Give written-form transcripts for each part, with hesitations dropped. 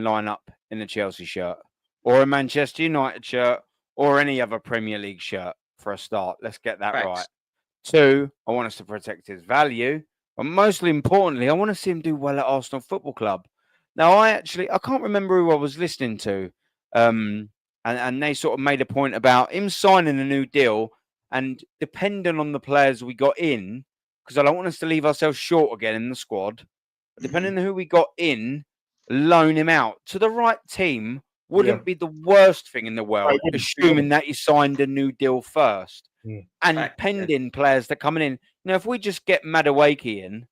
line up in a Chelsea shirt or a Manchester United shirt or any other Premier League shirt for a start. Let's get that right. Facts. 2, I want us to protect his value. But mostly importantly, I want to see him do well at Arsenal Football Club. Now, I can't remember who I was listening to. And they sort of made a point about him signing a new deal and depending on the players we got in, because I don't want us to leave ourselves short again in the squad. Depending on who we got in, loan him out to the right team wouldn't be the worst thing in the world, assuming that he signed a new deal first. And pending players that coming in. If we just get Madueke in,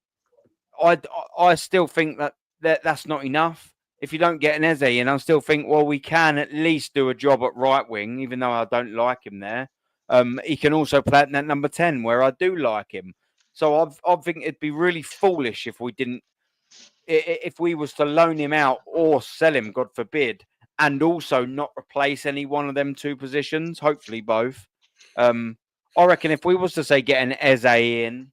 I still think that's not enough. If you don't get an Eze in, I still think, well, we can at least do a job at right wing, even though I don't like him there. He can also play at that number 10 where I do like him. So I think it'd be really foolish if we didn't, if we was to loan him out or sell him, God forbid, and also not replace any one of them 2 positions, hopefully both. I reckon if we was to say get an Eze in,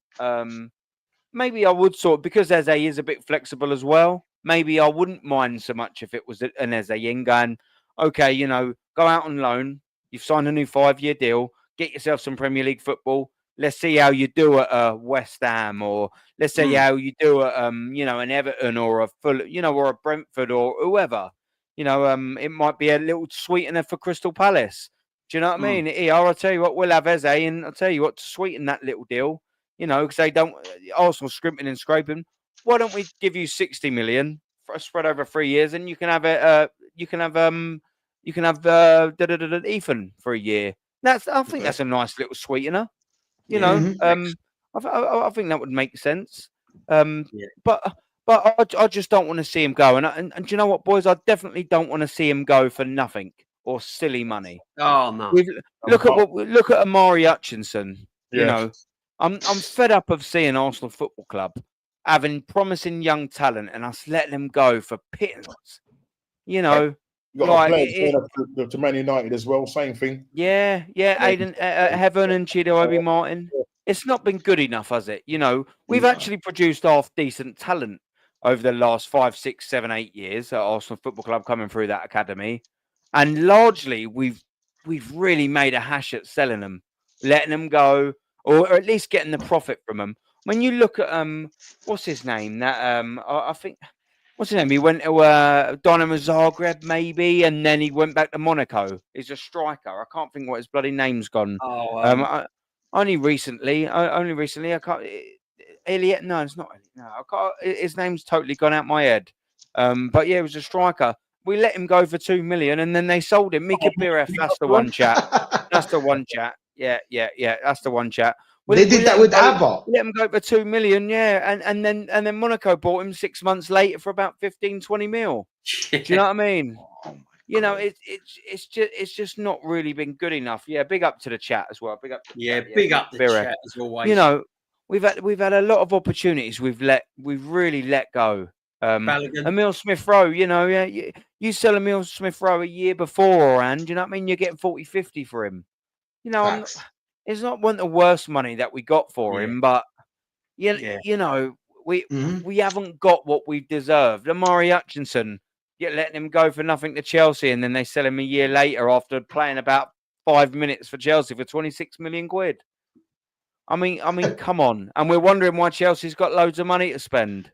maybe I would because Eze is a bit flexible as well. Maybe I wouldn't mind so much if it was an Eze in going, okay, go out on loan. You've signed a new 5-year deal. Get yourself some Premier League football. Let's see how you do at West Ham, or let's see how you do at an Everton or a or a Brentford or whoever. It might be a little sweetener for Crystal Palace. Do you know what I mean? Here, I'll tell you what, we'll have Eze, and I'll tell you what, to sweeten that little deal. Because they don't, Arsenal scrimping and scraping. Why don't we give you 60 million for a spread over 3 years, and you can have Ethan for a year. I think that's a nice little sweetener. I think that would make sense. But I just don't want to see him go. And do you know what, boys? I definitely don't want to see him go for nothing or silly money. Oh no! Look at Amari Hutchinson. I'm fed up of seeing Arsenal Football Club having promising young talent and us letting them go for pittance. You got a player to Man United as well. Same thing. Yeah. Aiden Heaven and Chido Martin. It's not been good enough, has it? We've actually produced half decent talent over the last 5, 6, 7, 8 years at Arsenal Football Club coming through that academy, and largely we've really made a hash at selling them, letting them go, or at least getting the profit from them. When you look at what's his name? I think what's his name? He went to Dynamo Zagreb maybe, and then he went back to Monaco. He's a striker. I can't think what his bloody name's gone. Only recently. I can't. Elliot? No, it's not. No, I can't. His name's totally gone out my head. But yeah, he was a striker. We let him go for 2 million, and then they sold him. Mika Biref. That's the one chat. That's the one chat. Yeah. That's the one chat. They did that with Ava. Let him go for 2 million, yeah, and then Monaco bought him 6 months later for about 15-20 mil. Do you know what I mean? It's just not really been good enough. Yeah, big up to the chat as well. Big up the chat as always. We've had a lot of opportunities. We've really let go. Emil Smith Rowe, you sell Emil Smith Rowe a year beforehand, you know what I mean? You're getting 40-50 for him. It's not one of the worst money that we got for him, but we haven't got what we've deserved. Amari Hutchinson, you're letting him go for nothing to Chelsea, and then they sell him a year later after playing about 5 minutes for Chelsea for 26 million quid. I mean, come on. And we're wondering why Chelsea's got loads of money to spend.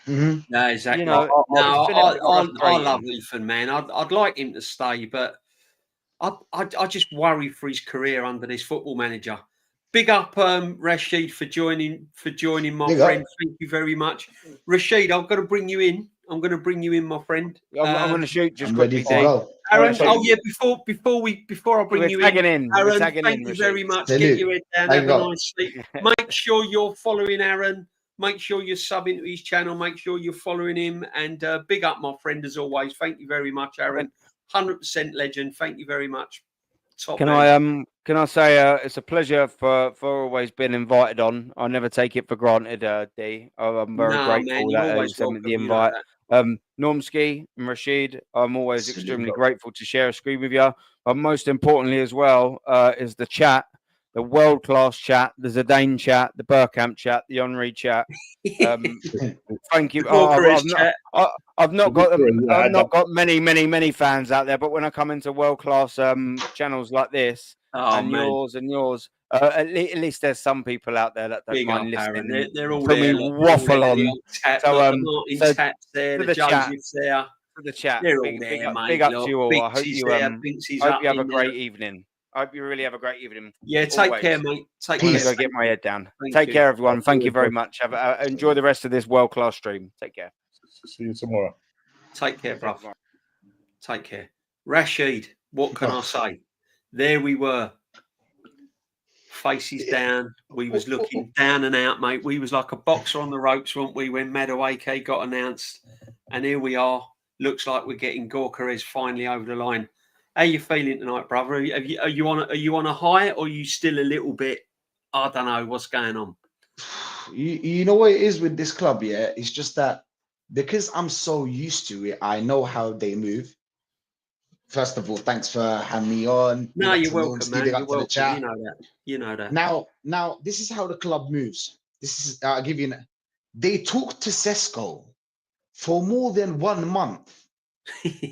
No, exactly. I love Ethan, man. I'd like him to stay, but I just worry for his career under this football manager. Big up Rashid for joining my friend. Thank you very much. Rashid, I'm going to bring you in. My friend. I'm going to shoot just quickly. Aaron, before I bring you in, Aaron, thank you very much. Get your head down, have a nice sleep. Make sure you're following Aaron. Make sure you're subbing to his channel. Make sure you're following him. And big up my friend as always. Thank you very much, Aaron. 100% legend. Thank you very much. Top man. Can I say it's a pleasure for always being invited on. I never take it for granted, D. I'm very grateful that you sent me the invite. Normski and Rashid, I'm always extremely grateful to share a screen with you. But most importantly as well is the chat. the world-class chat, the Zidane chat, the Bergkamp chat, the Henry chat. Thank you. I've not got many fans out there, but when I come into world-class channels like this, yours, at least there's some people out there that don't mind listening. They're all to me waffle on. So Tap's there, the Joseph's there. For the chat, they're all there, mate. Big up to you all. I hope you have a great evening. evening. I hope you really have a great evening. Yeah, take care, mate. I'm going to go get my head down. Take care, everyone. Thank you very much. Enjoy the rest of this world-class stream. Take care. See you tomorrow. Take care, bruv. Take care. Rashid, what can I say? There we were. Faces down. We was looking down and out, mate. We was like a boxer on the ropes, weren't we, when Madueke got announced. And here we are. Looks like we're getting Gyökeres finally over the line. How you feeling tonight, brother? Are you on a high, or are you still a little bit? I don't know what's going on. You know what it is with this club, yeah. It's just that because I'm so used to it, I know how they move. First of all, thanks for having me on. No, you're welcome, man. You're welcome. You know that. Now, this is how the club moves. This is I'll give you. They talked to Sesko for more than 1 month.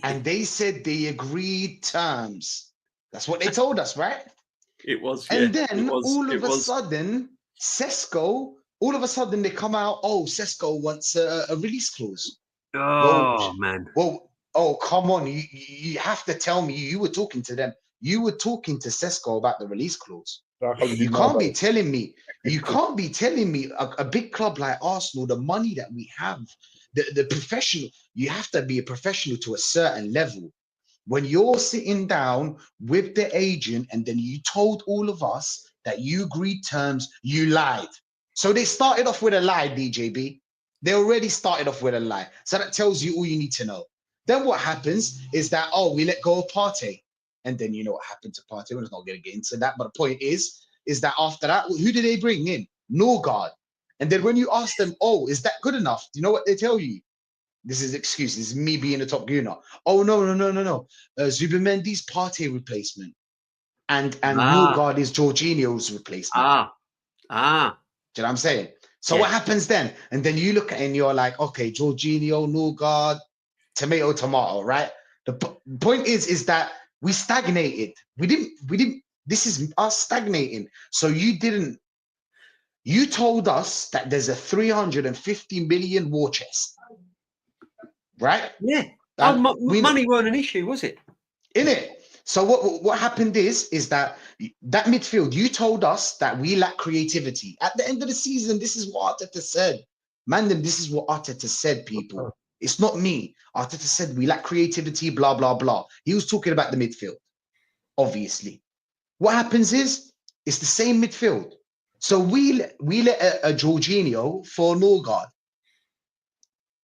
And they said they agreed terms. That's what they told us, right? It was. And then all of a sudden, Sesko, all of a sudden they come out, oh, Sesko wants a release clause. Oh, man. Well, oh, come on. You have to tell me you were talking to them. You were talking to Sesko about the release clause. You can't be telling me. You can't be telling me a big club like Arsenal, the money that we have, the professional, you have to be a professional to a certain level. When you're sitting down with the agent and then you told all of us that you agreed terms, you lied. So they started off with a lie, DJB. They already started off with a lie. So that tells you all you need to know. Then what happens is that, oh, we let go of Partey. And then you know what happened to Partey. We're not going to get into that. But the point is that after that, who did they bring in? Norgard. And then when you ask them, oh, is that good enough? Do you know what they tell you? This is excuse. This is me being a top gooner. Oh, no. Zubimendi's Partey replacement. And Norgard is Jorginho's replacement. Do you know what I'm saying? So what happens then? And then you look at it and you're like, okay, Jorginho, Norgard, tomato, right? The point is that we stagnated. We didn't, this is us stagnating. So you told us that there's a 350 million war chest, right? Yeah. Money weren't an issue, was it? In it. So what happened is that midfield, you told us that we lack creativity. At the end of the season, this is what Arteta said. Mandem, this is what Arteta said, people. It's not me. Arteta said we lack creativity, blah, blah, blah. He was talking about the midfield, obviously. What happens is, it's the same midfield. So we let a Jorginho for Norgard.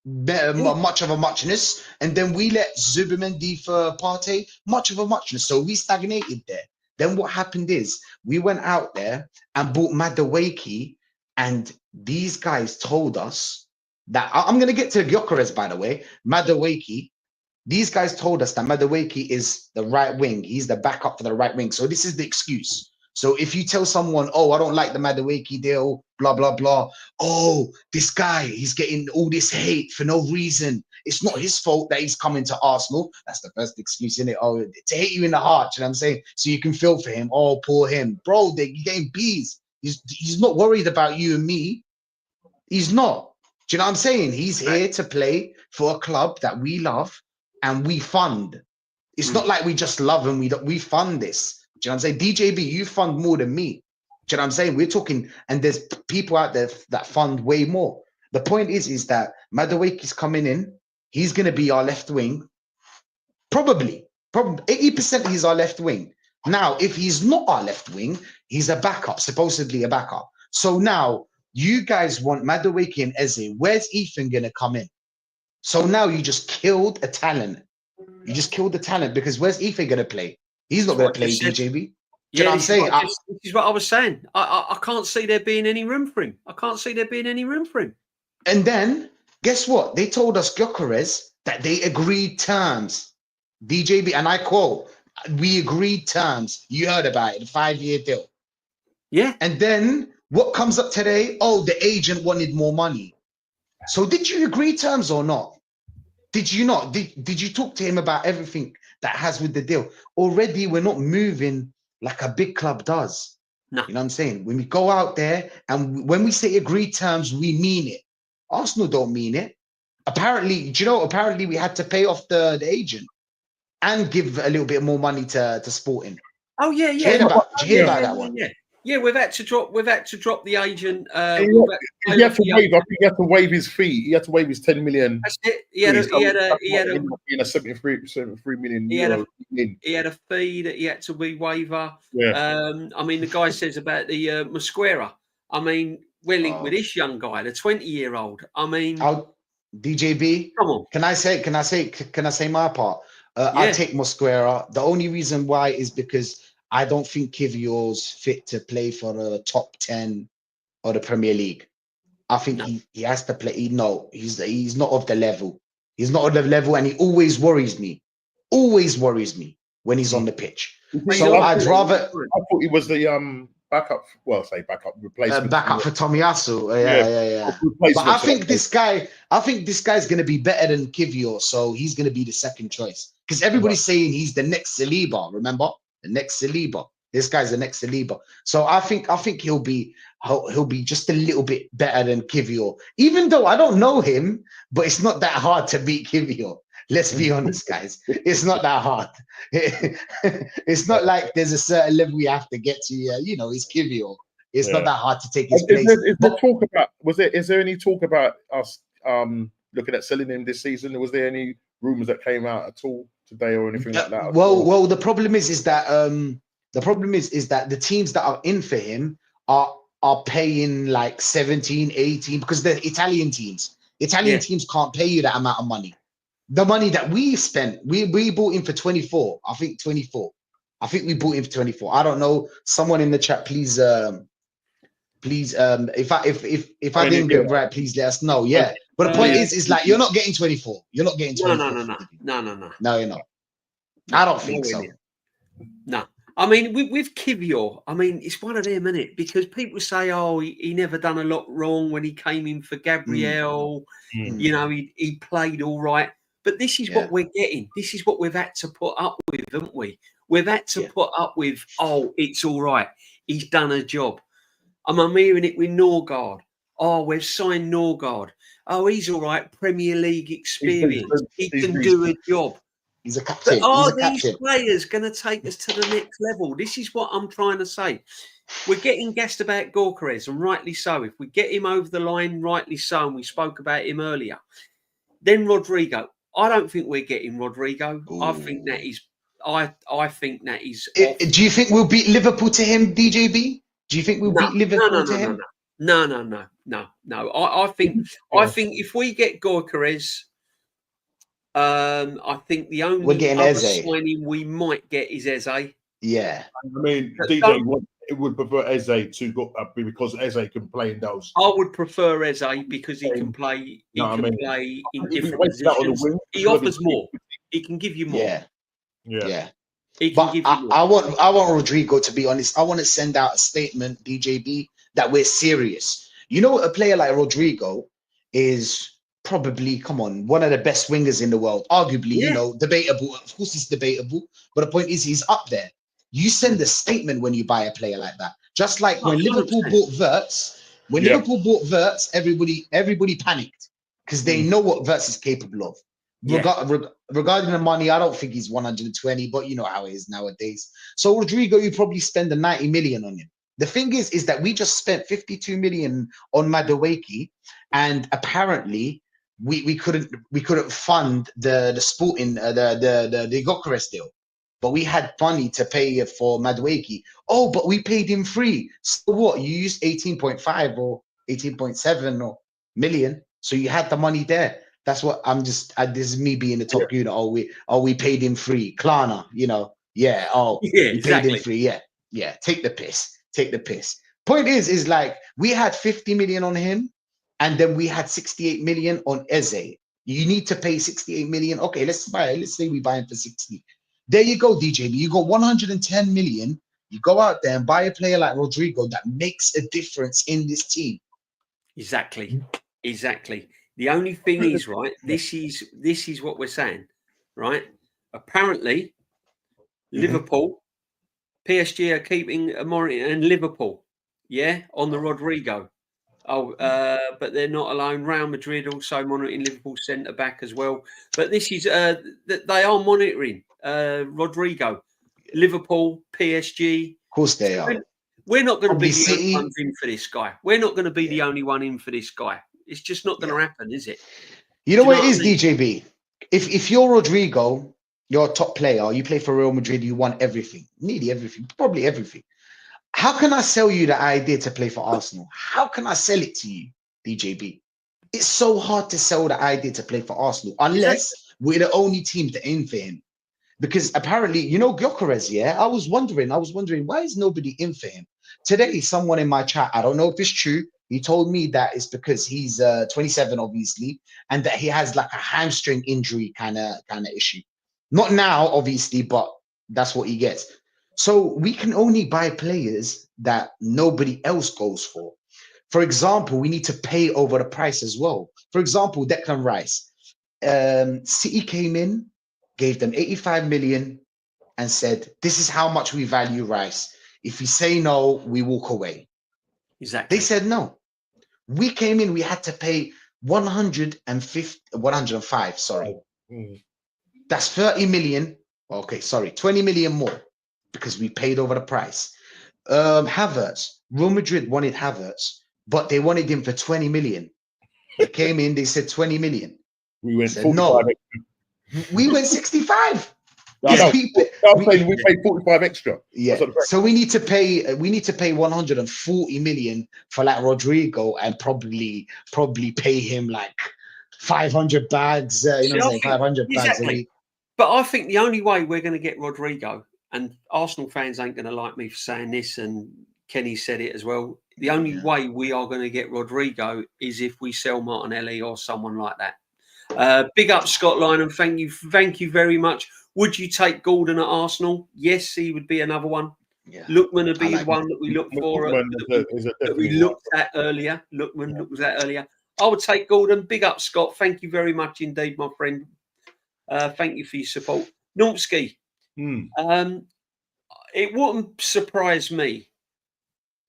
Much of a muchness. And then we let Zubimendi for Partey. Much of a muchness. So we stagnated there. Then what happened is, we went out there and bought Madueke, and these guys told us that, I'm going to get to Gyökeres, by the way, Madueke. These guys told us that Madueke is the right wing. He's the backup for the right wing. So this is the excuse. So if you tell someone, oh, I don't like the Madueke deal, blah, blah, blah. Oh, this guy, he's getting all this hate for no reason. It's not his fault that he's coming to Arsenal. That's the first excuse, isn't it? Oh, to hate you in the heart, you know what I'm saying? So you can feel for him. Oh, poor him. Bro, you're getting bees. He's not worried about you and me. He's not. Do you know what I'm saying? He's here to play for a club that we love and we fund. It's not like we just love and we fund this. Do you know what I'm saying? DJB, you fund more than me. Do you know what I'm saying? We're talking, and there's people out there that fund way more. The point is that Madueke's coming in. He's going to be our left wing. Probably 80% he's our left wing. Now, if he's not our left wing, he's a backup, supposedly a backup. So now you guys want Madueke and Eze. Where's Ethan going to come in? So now you just killed a talent. You just killed the talent, because where's Ethan going to play? He's not going to play, DJB. Do you know what I'm saying? This is what I was saying. I can't see there being any room for him. I can't see there being any room for him. And then, guess what? They told us, Gyökeres, that they agreed terms. DJB, and I quote, we agreed terms. You heard about it, the 5-year deal. Yeah. And then what comes up today? Oh, the agent wanted more money. So did you agree terms or not? Did you not? Did you talk to him about everything that has with the deal? Already, we're not moving like a big club does. No. You know what I'm saying? When we go out there and when we say agreed terms, we mean it. Arsenal don't mean it. Apparently, do you know? Apparently, we had to pay off the agent and give a little bit more money to Sporting. Oh yeah, Do you hear about that one? Yeah, we've had to drop the agent. He had to waive. I think he had to waive his fee. He had to waive his 10 million. That's it. He had a 73 million euro. He had a fee that he had to waiver. Yeah. I mean, the guy says about the Mosquera. I mean, we're linked with this young guy, the 20-year-old. I mean, DJB. Come on. Can I say my part? I take Mosquera. The only reason why is because I don't think Kivior's fit to play for the top 10 or the Premier League. I think he has to play. He's not of the level. He's not of the level, and he always worries me. Always worries me when he's on the pitch. So I'd rather. I thought he was the backup. Well, say backup replacement. Backup for Tomiyasu. Yeah. But I think this guy's going to be better than Kivior, so he's going to be the second choice. Because everybody's saying he's the next Saliba. Remember, the next Saliba. This guy's the next Saliba. So I think he'll be just a little bit better than Kivior. Even though I don't know him, but it's not that hard to beat Kivior. Let's be honest, guys. It's not that hard. It's not like there's a certain level you have to get to. It's Kivior. It's not that hard to take his place. Is there any talk about us looking at selling him this season? Was there any rumors that came out at all today or anything like that? Well, the problem is that the teams that are in for him are paying like 17, 18 because they're Italian teams. Italian teams can't pay you that amount of money. The money that we spent, we bought him for 24. I think 24. I think we bought him for 24. I don't know. Someone in the chat, please, if I didn't get it right, please let us know. Yeah. But the point is like you're not getting 24. You're not getting 24. No, you're not. I don't think so. No. I mean, with Kivior, I mean, it's one of them, isn't it? Because people say, oh, he never done a lot wrong when he came in for Gabriel. He played all right. But this is what we're getting. This is what we've had to put up with, haven't we? We've had to put up with, oh, it's all right. He's done a job. I'm hearing it with Norgard. Oh, we've signed Norgard. Oh, he's all right. Premier League experience. He can do a job. He's a captain. But are these players going to take us to the next level? This is what I'm trying to say. We're getting gassed about Gyökeres, and rightly so. If we get him over the line, rightly so, and we spoke about him earlier. Then Rodrigo. I don't think we're getting Rodrigo. Ooh. I think that is. I think that is. Do you think we'll beat Liverpool to him, DJB? Do you think we'll beat Liverpool to him? No. I think if we get Gyökeres, I think the only other signing we might get is Eze. Yeah. I mean, DJ would prefer Eze to go up because Eze can play in those. I would prefer Eze because he can play. He can play in different positions. He offers more. He can give you more. Yeah. He can give you more. I want Rodrigo, to be honest. I want to send out a statement, DJB, that we're serious. You know, a player like Rodrigo is probably, one of the best wingers in the world. Arguably, debatable. Of course, it's debatable. But the point is, he's up there. You send a statement when you buy a player like that. Just like when Liverpool bought Wirtz, everybody panicked because they know what Wirtz is capable of. Regarding the money, I don't think he's 120, but you know how it is nowadays. So Rodrigo, you probably spend the 90 million on him. The thing is that we just spent 52 million on Madueke, and apparently we couldn't fund the Sporting the Gyökeres deal. But we had money to pay for Madueke. Oh, but we paid him free. So what? You used 18.5 or 18.7 or million. So you had the money there. That's what this is me being the top unit. We paid him free. Klarna, we paid him free. Yeah. Take the piss. Point is like we had 50 million on him, and then we had 68 million on Eze. You need to pay 68 million. Okay, let's say we buy him for 60. There you go, DJB. You got 110 million You go out there and buy a player like Rodrigo that makes a difference in this team. Exactly. The only thing is, right, this is what we're saying, right? Apparently, Liverpool, PSG are keeping Morita and Liverpool, on the Rodrigo. But they're not alone. Real Madrid also monitoring Liverpool centre back as well. But this is they are monitoring Rodrigo, Liverpool, PSG. Of course they are. We're not going to be the City. only ones in for this guy. We're not going to be the only one in for this guy. It's just not going to happen, is it? You know what it is, DJB? If you're Rodrigo, you're a top player, you play for Real Madrid, you want everything, nearly everything, probably everything. How can I sell you the idea to play for Arsenal? How can I sell it to you, DJB? It's so hard to sell the idea to play for Arsenal unless we're the only team to aim for him. Because apparently, you know, Gyökeres, I was wondering, why is nobody in for him? Today, someone in my chat, I don't know if it's true, he told me that it's because he's 27, obviously, and that he has like a hamstring injury kind of issue. Not now, obviously, but that's what he gets. So we can only buy players that nobody else goes for. For example, we need to pay over the price as well. For example, Declan Rice. City came in, gave them 85 million and said, this is how much we value Rice. If you say no, we walk away. Exactly. They said no. We came in, we had to pay 105, sorry. That's 30 million. Okay, sorry, 20 million more because we paid over the price. Havertz, Real Madrid wanted Havertz, but they wanted him for 20 million. They came in, they said 20 million. We went said, no. We went 65. We paid 45 extra. Yeah. So we need to pay 140 million for like Rodrigo and probably pay him like 500 bags, 500 bags a week. But I think the only way we're going to get Rodrigo, and Arsenal fans ain't going to like me for saying this, and Kenny said it as well. The only way we are going to get Rodrigo is if we sell Martinelli or someone like that. Big up Scott Lynham. Thank you very much. Would you take Gordon at Arsenal? Yes, he would be another one. Yeah. Lookman would be one that we look for. That we looked at earlier. Lookman was at earlier. I would take Gordon. Big up Scott. Thank you very much indeed, my friend. Thank you for your support. Normski. It wouldn't surprise me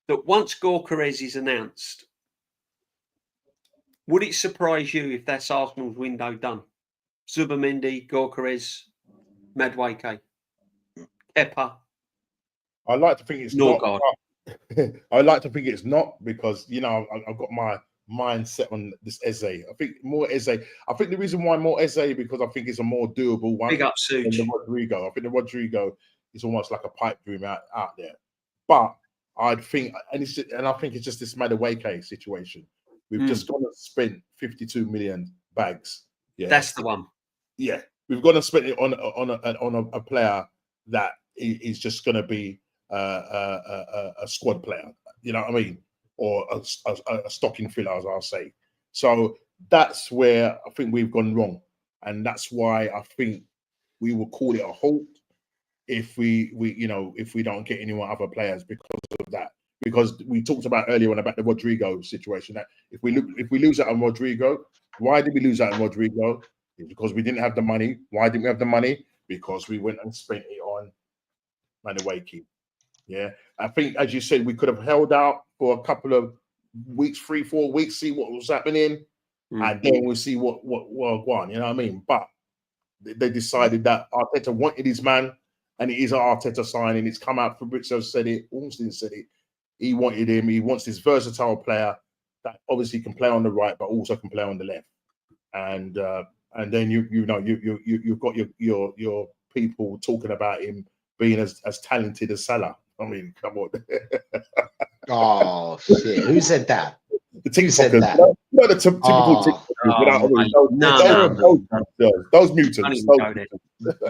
that once Gyökeres is announced, would it surprise you if that's Arsenal's window done? Zubimendi, Gyökeres, Madueke, Kepa. I like to think it's not. I like to think it's not because, you know, I've got my mind set on this Eze. I think more Eze. I think the reason why more Eze because I think it's a more doable one. Big up, Such. Than the Rodrigo. I think the Rodrigo is almost like a pipe dream out there. But I'd think, and I think it's just this Madueke situation. We've just gone and spent 52 million bags. Yeah, that's the one. Yeah, we've gone and spent it on a player that is just going to be a squad player. You know what I mean? Or a stocking filler, as I'll say. So that's where I think we've gone wrong, and that's why I think we will call it a halt if we don't get any more other players because of that. Because we talked about earlier on about the Rodrigo situation, that if we lose out on Rodrigo, why did we lose out on Rodrigo? It's because we didn't have the money. Why didn't we have the money? Because we went and spent it on Madueke. Yeah, I think, as you said, we could have held out for a couple of weeks, 3-4 weeks, see what was happening, and then we'll see what won. You know what I mean? But they decided that Arteta wanted his man, and it is an Arteta signing. It's come out. Fabrizio said it. Ornstein said it. He wanted him. He wants this versatile player that obviously can play on the right, but also can play on the left. And then you've got your people talking about him being as talented as Salah. I mean, come on. Oh shit! Who said that? The TikTokers. Not the typical TikTokers. Those mutants.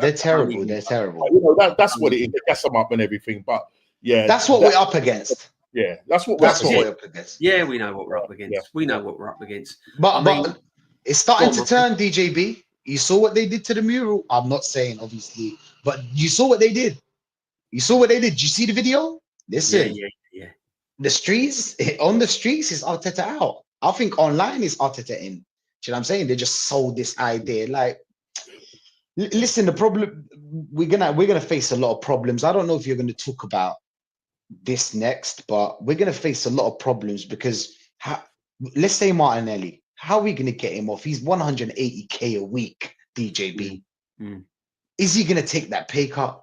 They're terrible. They're terrible. You know, that's what it is. They gas them up and everything. But yeah, that's what we're up against. Yeah, that's what we're up against. Yeah, we know what we're up against. Yeah. We know what we're up against. But it's starting to turn, DJB. You saw what they did to the mural. I'm not saying obviously, but you saw what they did. You saw what they did. Did you see the video? Listen, yeah. The streets, on the streets is Arteta out. I think online is Arteta in. Do you know what I'm saying? They just sold this idea. Like, listen, the problem we're gonna face a lot of problems. I don't know if you're gonna talk about this next, but we're gonna face a lot of problems because let's say Martinelli, how are we gonna get him off? He's 180k a week, DJB. Is he gonna take that pay cut?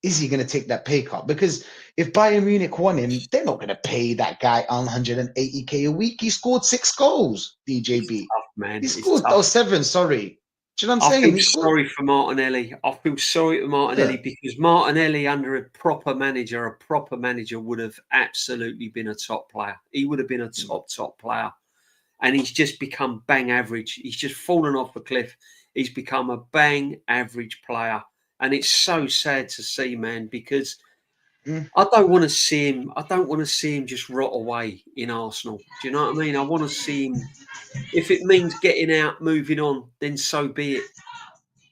Is he going to take that pay cut? Because if Bayern Munich want him, they're not going to pay that guy 180k a week. He scored 6 goals, DJB. Tough, man. He scored 7, sorry. Do you know what I'm saying? I feel sorry for Martinelli. I feel sorry for Martinelli because Martinelli, under a proper manager would have absolutely been a top player. He would have been a top player. And he's just become bang average. He's just fallen off a cliff. He's become a bang average player. And it's so sad to see, man, because I don't want to see him. I don't want to see him just rot away in Arsenal. Do you know what I mean? I want to see him. If it means getting out, moving on, then so be it.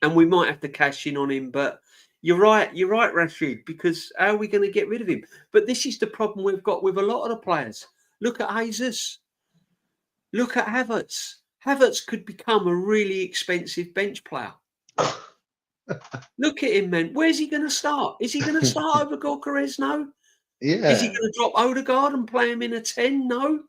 And we might have to cash in on him. But you're right, Rashid, because how are we going to get rid of him? But this is the problem we've got with a lot of the players. Look at Jesus. Look at Havertz. Havertz could become a really expensive bench player. Look at him, man. Where's he going to start? Is he going to start over Gyökeres? No. Yeah. Is he going to drop Odegaard and play him in a 10? No.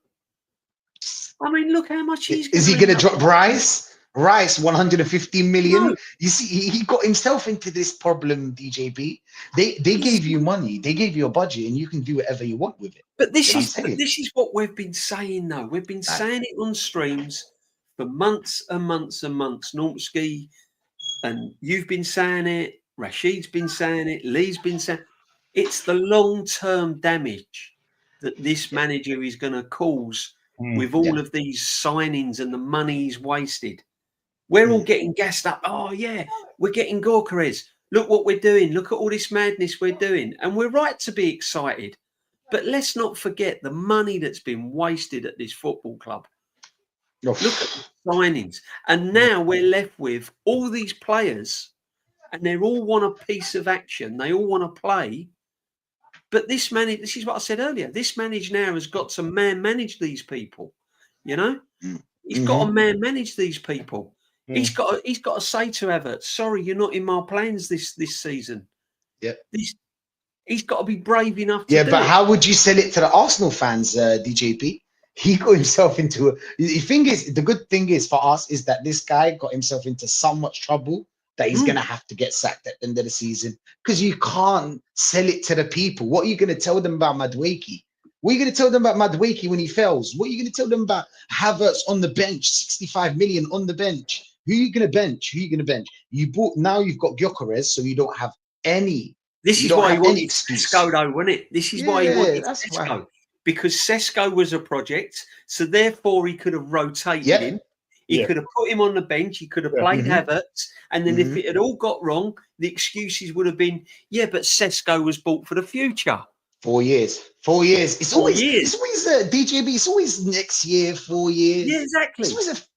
I mean, look how much he's. Is he going to drop Rice? Rice, 150 million. No. You see, he got himself into this problem, DJB. They gave you money, they gave you a budget, and you can do whatever you want with it. But this is what we've been saying, though. We've been saying it on streams for months and months and months. Normski. And you've been saying it, Rashid's been saying it, Lee's been saying it's the long-term damage that this manager is going to cause with all of these signings and the money he's wasted. We're all getting gassed up. Oh, yeah, we're getting Gyökeres. Look what we're doing. Look at all this madness we're doing. And we're right to be excited. But let's not forget the money that's been wasted at this football club. Look at the signings. And now we're left with all these players and they all want a piece of action. They all want to play. But this is what I said earlier. This manager now has got to manage these people. You know? He's got to manage these people. He's got to say to Havertz, sorry, you're not in my plans this season. Yeah. He's got to be brave enough to do but it. How would you sell it to the Arsenal fans, DJP? He got himself into the good thing is for us is that this guy got himself into so much trouble that he's gonna have to get sacked at the end of the season because you can't sell it to the people. What are you gonna tell them about Madueke? What are you gonna tell them about Madueke when he fails? What are you gonna tell them about Havertz on the bench, 65 million on the bench? Who are you gonna bench? Now you've got Gyökeres, so you don't have any. This is why he wanted Sesko, though, wasn't it? This is why he wanted Sesko. Because Sesko was a project, so therefore he could have rotated him. He could have put him on the bench. He could have played Havertz. And then if it had all got wrong, the excuses would have been, but Sesko was bought for the future. 4 years. 4 years. It's always DJB. It's always next year, 4 years. Yeah, exactly. It's always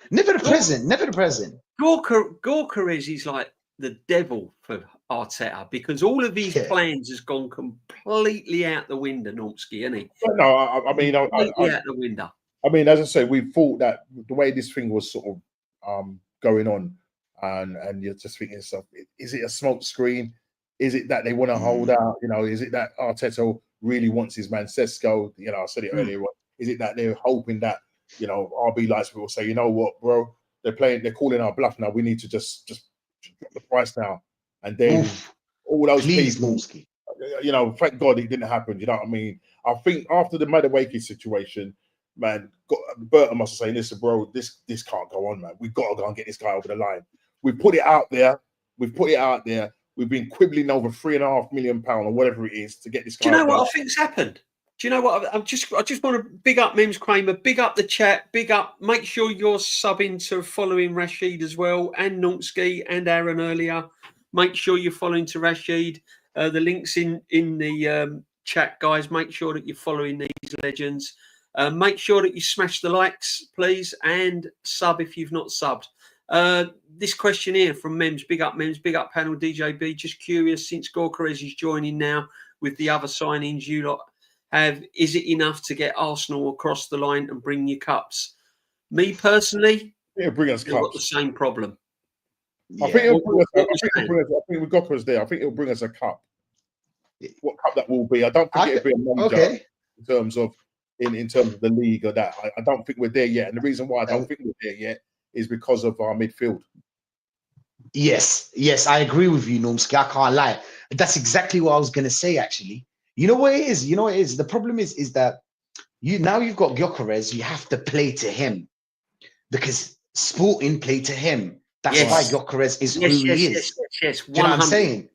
never the present. Never the present. Gyökeres is like the devil for Arteta because all of his plans has gone completely out the window, Normski, isn't he? No, I mean, out the window. I mean, as I say, we thought that the way this thing was sort of going on, and you're just thinking to yourself, is it a smoke screen? Is it that they want to hold out? You know, is it that Arteta really wants his man Sesko? You know, I said it earlier. Is it that they're hoping that, you know, RB Lights will say, you know what, bro, they're calling our bluff now. We need to just drop the price now. And then all those people, you know, thank God it didn't happen. You know what I mean? I think after the Madueke situation, man, Burton must have said, listen, bro, this can't go on, man. We've got to go and get this guy over the line. We've put it out there. We've been quibbling over £3.5 million or whatever it is to get this guy. Do you know what I think's happened? Do you know what? I just want to big up Mims Kramer, big up the chat, big up. Make sure you're subbing to following Rashid as well, and Normski and Aaron earlier. Make sure you're following to Rashid. The links in the chat, guys. Make sure that you're following these legends. Make sure that you smash the likes, please, and sub if you've not subbed. This question here from Mems, big up panel, DJB. Just curious, since Gyökeres is joining now with the other signings you lot have, is it enough to get Arsenal across the line and bring you cups? Me personally, it'll bring us cups. Got the same problem. I think it'll bring us. I think with Gyökeres there, I think it'll bring us a cup. What cup that will be, I don't think it'll be a major in terms of the league or that. I don't think we're there yet, and the reason why I don't think we're there yet is because of our midfield. Yes, I agree with you, Normski. I can't lie. That's exactly what I was gonna say. Actually, you know what it is. The problem is that you've got Gyökeres. You have to play to him because Sporting play to him. That's why Gyökeres is who he is. Yes, Do you know what I'm saying?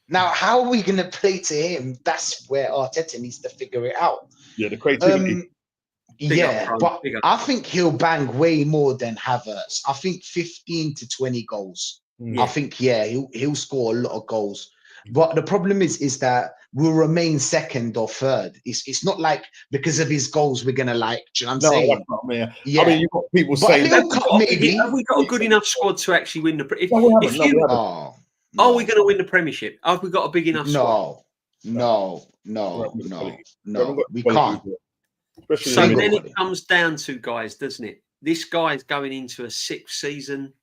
Now, how are we gonna play to him? That's where Arteta needs to figure it out. Yeah, the creativity. But I think he'll bang way more than Havertz. I think 15 to 20 goals. I think he'll score a lot of goals. But the problem is that we'll remain second or third. It's not like because of his goals we're gonna like. Do you know what I'm saying? That's not me. I mean, you've got people saying have we got a good enough squad to actually win the? Are we going to win the Premiership? Have we got a big enough squad? No. We can't. So then it comes down to, guys, doesn't it? This guy's going into a 6th season,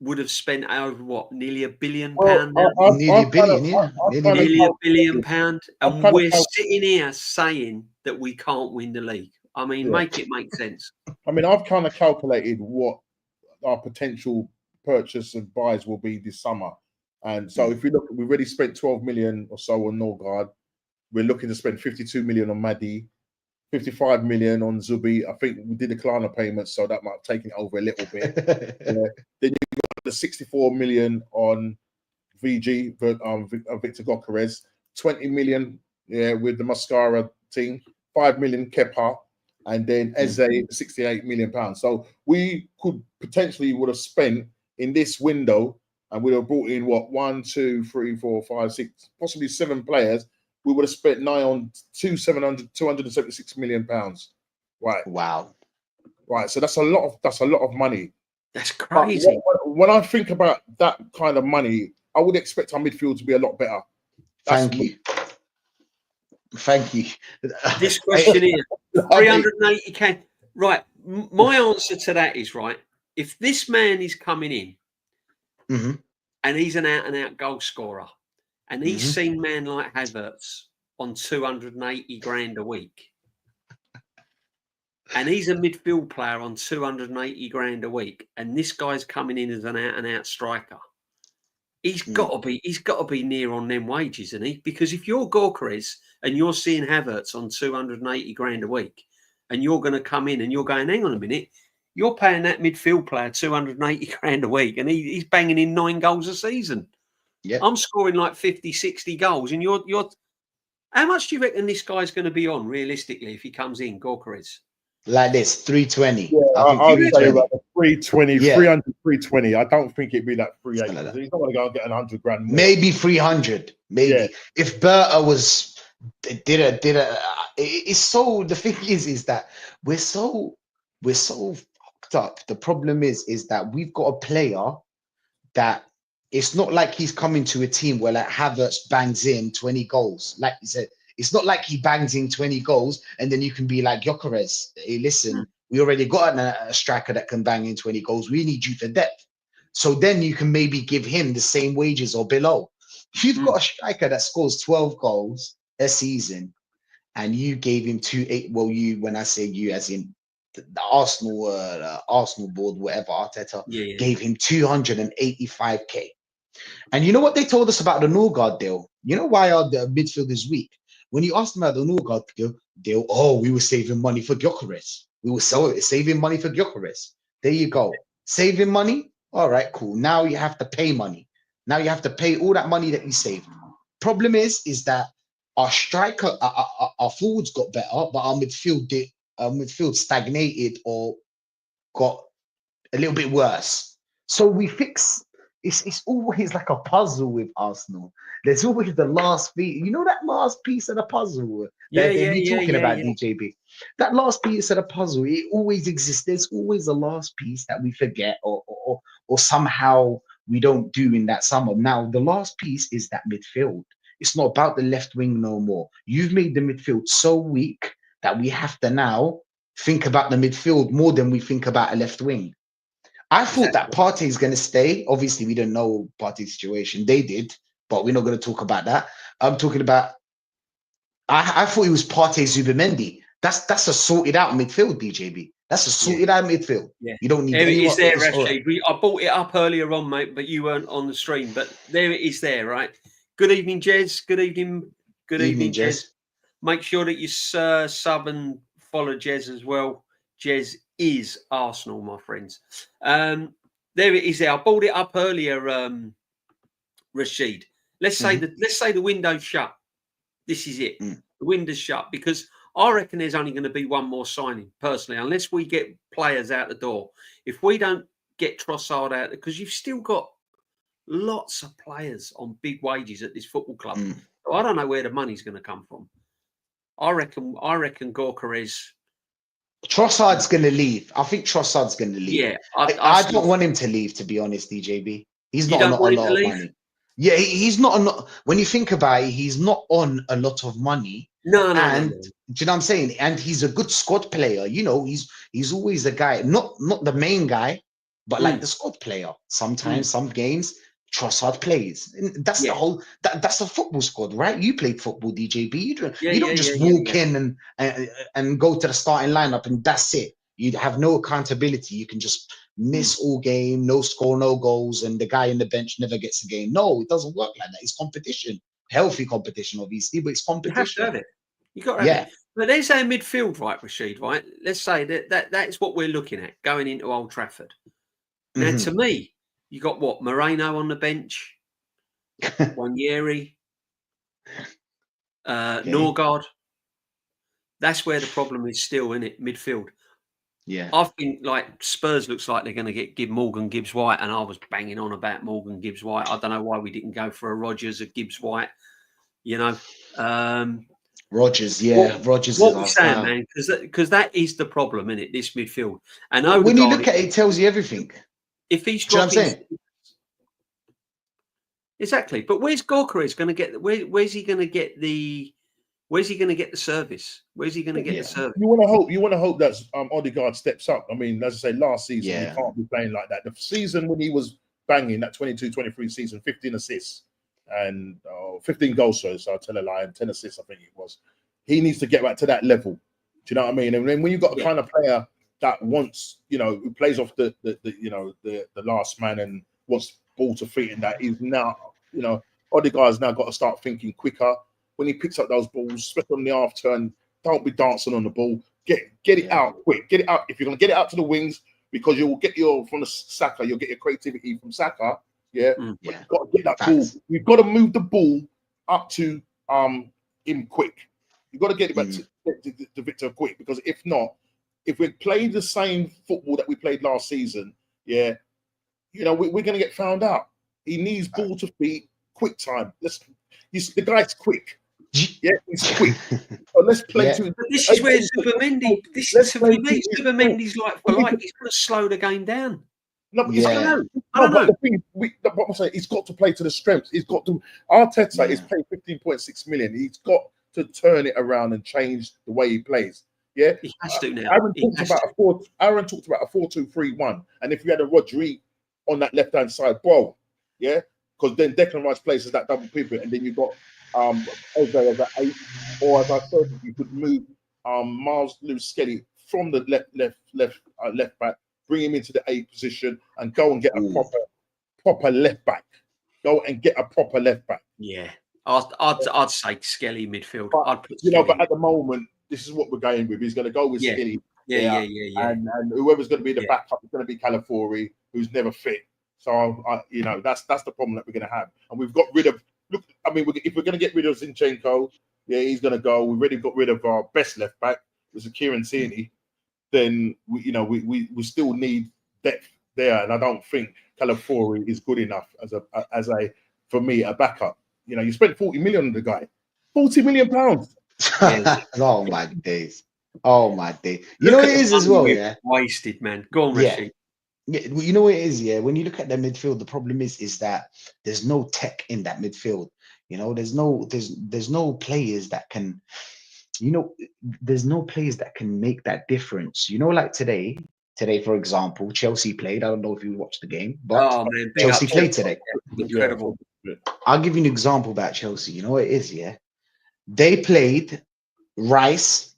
would have spent over what, nearly £1 billion now? Nearly £1 billion, yeah. Nearly £1 billion, and we're sitting here saying that we can't win the league. I mean, make it make sense. I mean, I've kind of calculated what our potential purchase and buys will be this summer, and so if we look, we've already spent 12 million or so on Norgard. We're looking to spend 52 million on Maddie, 55 million on Zubi. I think we did the Klarna payments, so that might have taken it over a little bit. Then you've got the 64 million on VG, Victor Gyökeres, 20 million with the Mascara team, 5 million Kepa, and then Eze, 68 million pounds. So we could potentially would have spent in this window, and we'd have brought in 1, 2, 3, 4, 5, 6, possibly 7 players. We would have spent nigh on 276 million pounds. Right. Wow. Right. So that's a lot of money. That's crazy. When I think about that kind of money, I would expect our midfield to be a lot better. Thank you. This question is 380k. Right. My answer to that is, right, if this man is coming in and he's an out-and-out goal scorer, and he's seen man like Havertz on 280 grand a week, and he's a midfield player on 280 grand a week, and this guy's coming in as an out-and-out striker, he's got to be near on them wages, isn't he? Because if you're Gyökeres and you're seeing Havertz on 280 grand a week, and you're going to come in and you're going, hang on a minute, you're paying that midfield player 280 grand a week, and he's banging in 9 goals a season. Yeah, I'm scoring like 50, 60 goals, and you're. How much do you reckon this guy's going to be on realistically if he comes in, Gyökeres? Like this, 320. Yeah, I would say about 320, 300, 320. I don't think it'd be like 380. He's not going to go and get 100 grand more. Maybe 300. Maybe if Berta it's so. The thing is that we're so fucked up. The problem is that we've got a player that. It's not like he's coming to a team where like Havertz bangs in 20 goals. Like you said, it's not like he bangs in 20 goals and then you can be like, Gyökeres, hey, listen, we already got a striker that can bang in 20 goals. We need you for depth. So then you can maybe give him the same wages or below. If you've got a striker that scores 12 goals a season and you gave him when I say you, as in the Arsenal board, whatever, Arteta gave him 285k. And you know what they told us about the Norgard deal? You know why our midfield is weak? When you asked them about the Norgard deal, we were saving money for Gyökeres. We were saving money for Gyökeres. There you go. Saving money? All right, cool. Now you have to pay money. Now you have to pay all that money that you saved. Problem is that our striker, our forwards got better, but our midfield stagnated or got a little bit worse. So we fix It's always like a puzzle with Arsenal. There's always the last piece. You know that last piece of the puzzle that we talking about, DJB. That last piece of the puzzle, it always exists. There's always a last piece that we forget or somehow we don't do in that summer. Now, the last piece is that midfield. It's not about the left wing no more. You've made the midfield so weak that we have to now think about the midfield more than we think about a left wing. I thought that Partey is going to stay. Obviously, we don't know Partey's situation. They did, but we're not going to talk about that. I'm talking about. I thought it was Partey Zubimendi. That's a sorted out midfield, DJB. That's a sorted out midfield. Yeah. You don't need anyone. It is there, Rashid. I brought it up earlier on, mate, but you weren't on the stream. But there it is there, right? Good evening, Jez. Good evening. Good evening, Jez. Make sure that you sub and follow Jez as well. Jez is Arsenal, my friends. There it is there. I brought it up earlier, Rashid. Let's say the window's shut. This is it. The window's shut because I reckon there's only going to be one more signing, personally, unless we get players out the door. If we don't get Trossard out, because you've still got lots of players on big wages at this football club. So I don't know where the money's going to come from. I reckon Gyökeres. Trossard's going to leave. I think Trossard's going to leave. Yeah, I don't want him to leave, to be honest, DJB. He's not on a lot of money. Yeah, he's not. When you think about it, he's not on a lot of money. No. Do you know what I'm saying? And he's a good squad player. You know, he's always a guy, not the main guy, but like the squad player. Sometimes, some games, Trossard plays. That's the whole. That's a football squad, right? You played football, DJB. You don't just walk in and go to the starting lineup and that's it. You have no accountability. You can just miss all game, no score, no goals, and the guy in the bench never gets a game. No, it doesn't work like that. It's competition, healthy competition, obviously, but it's competition. You have to have it. You got to have it. But there's our midfield, right, Rashid? Right. Let's say that's what we're looking at going into Old Trafford. Now, to me, you got what? Moreno on the bench, Wanyeri, Norgard. That's where the problem is still, in it, midfield. Yeah, I think like Spurs looks like they're going to give Morgan Gibbs White, and I was banging on about Morgan Gibbs White. I don't know why we didn't go for a Rodgers, a Gibbs White. You know, Rodgers, Rodgers. What we're saying, man, because that is the problem, isn't it? This midfield, and Odegaard, when you look at it, it tells you everything. If he's dropping, exactly. But where's Gyökeres going to get? Where's he going to get the? Where's he going to get the service? Where's he going to get the service? You want to hope that Odegaard steps up. I mean, as I say, last season he can't be playing like that. The season when he was banging that 22-23 season, 15 assists and 15 goals. So I'll tell a lie, and 10 assists. I think it was. He needs to get back to that level. Do you know what I mean? And then when you've got a kind of player that wants, who plays off the last man and wants ball to feet, and that he's now, Odegaard's now got to start thinking quicker. When he picks up those balls, especially on the half turn, don't be dancing on the ball. Get it out quick. Get it out. If you're going to get it out to the wings, because you will get from the Saka, you'll get your creativity from Saka. Yeah. But you've got to get that ball. You've got to move the ball up to him quick. You've got to get it back to Victor quick, because if not, if we play the same football that we played last season, we're going to get found out. He needs ball to feet, quick time. The guy's quick. Yeah, he's quick. So let's play to. But this is where Zubimendi. Zubimendi's like for like. He's going to slow the game down. No, but I don't know. The thing, what I'm saying, he's got to play to the strengths. He's got to. Arteta is paying 15.6 million. He's got to turn it around and change the way he plays. Yeah, he has to now. Aaron talked about a 4-2-3-1, and if you had a Rodri on that left hand side, because then Declan Rice plays as that double pivot, and then you've got Eze as that 8, or as I said, you could move Miles Lewis-Skelly from the left back, bring him into the 8 position, and go and get a proper left back. Go and get a proper left back. Yeah, I'd say Skelly midfield. But at the moment, this is what we're going with. He's going to go with Skelly. Yeah. And whoever's going to be the backup is going to be Calafiori, who's never fit. So that's the problem that we're going to have. And we've got rid of. Look, I mean, if we're going to get rid of Zinchenko, he's going to go. We've already got rid of our best left back, which is Kieran Tierney. Then we still need depth there, and I don't think Calafiori is good enough as a for me a backup. You know, you spent 40 million on the guy, 40 million pounds. Oh my days. Oh my day. You know what it is as well, yeah. Wasted, man. Go on, yeah. Rashid. Yeah, you know what it is, yeah. When you look at the midfield, the problem is that there's no tech in that midfield. You know, there's no players that can, you know, there's no players that can make that difference. You know, like today, for example, Chelsea played. I don't know if you watched the game, but Chelsea played today. Incredible. I'll give you an example about Chelsea. You know what it is, yeah. They played James,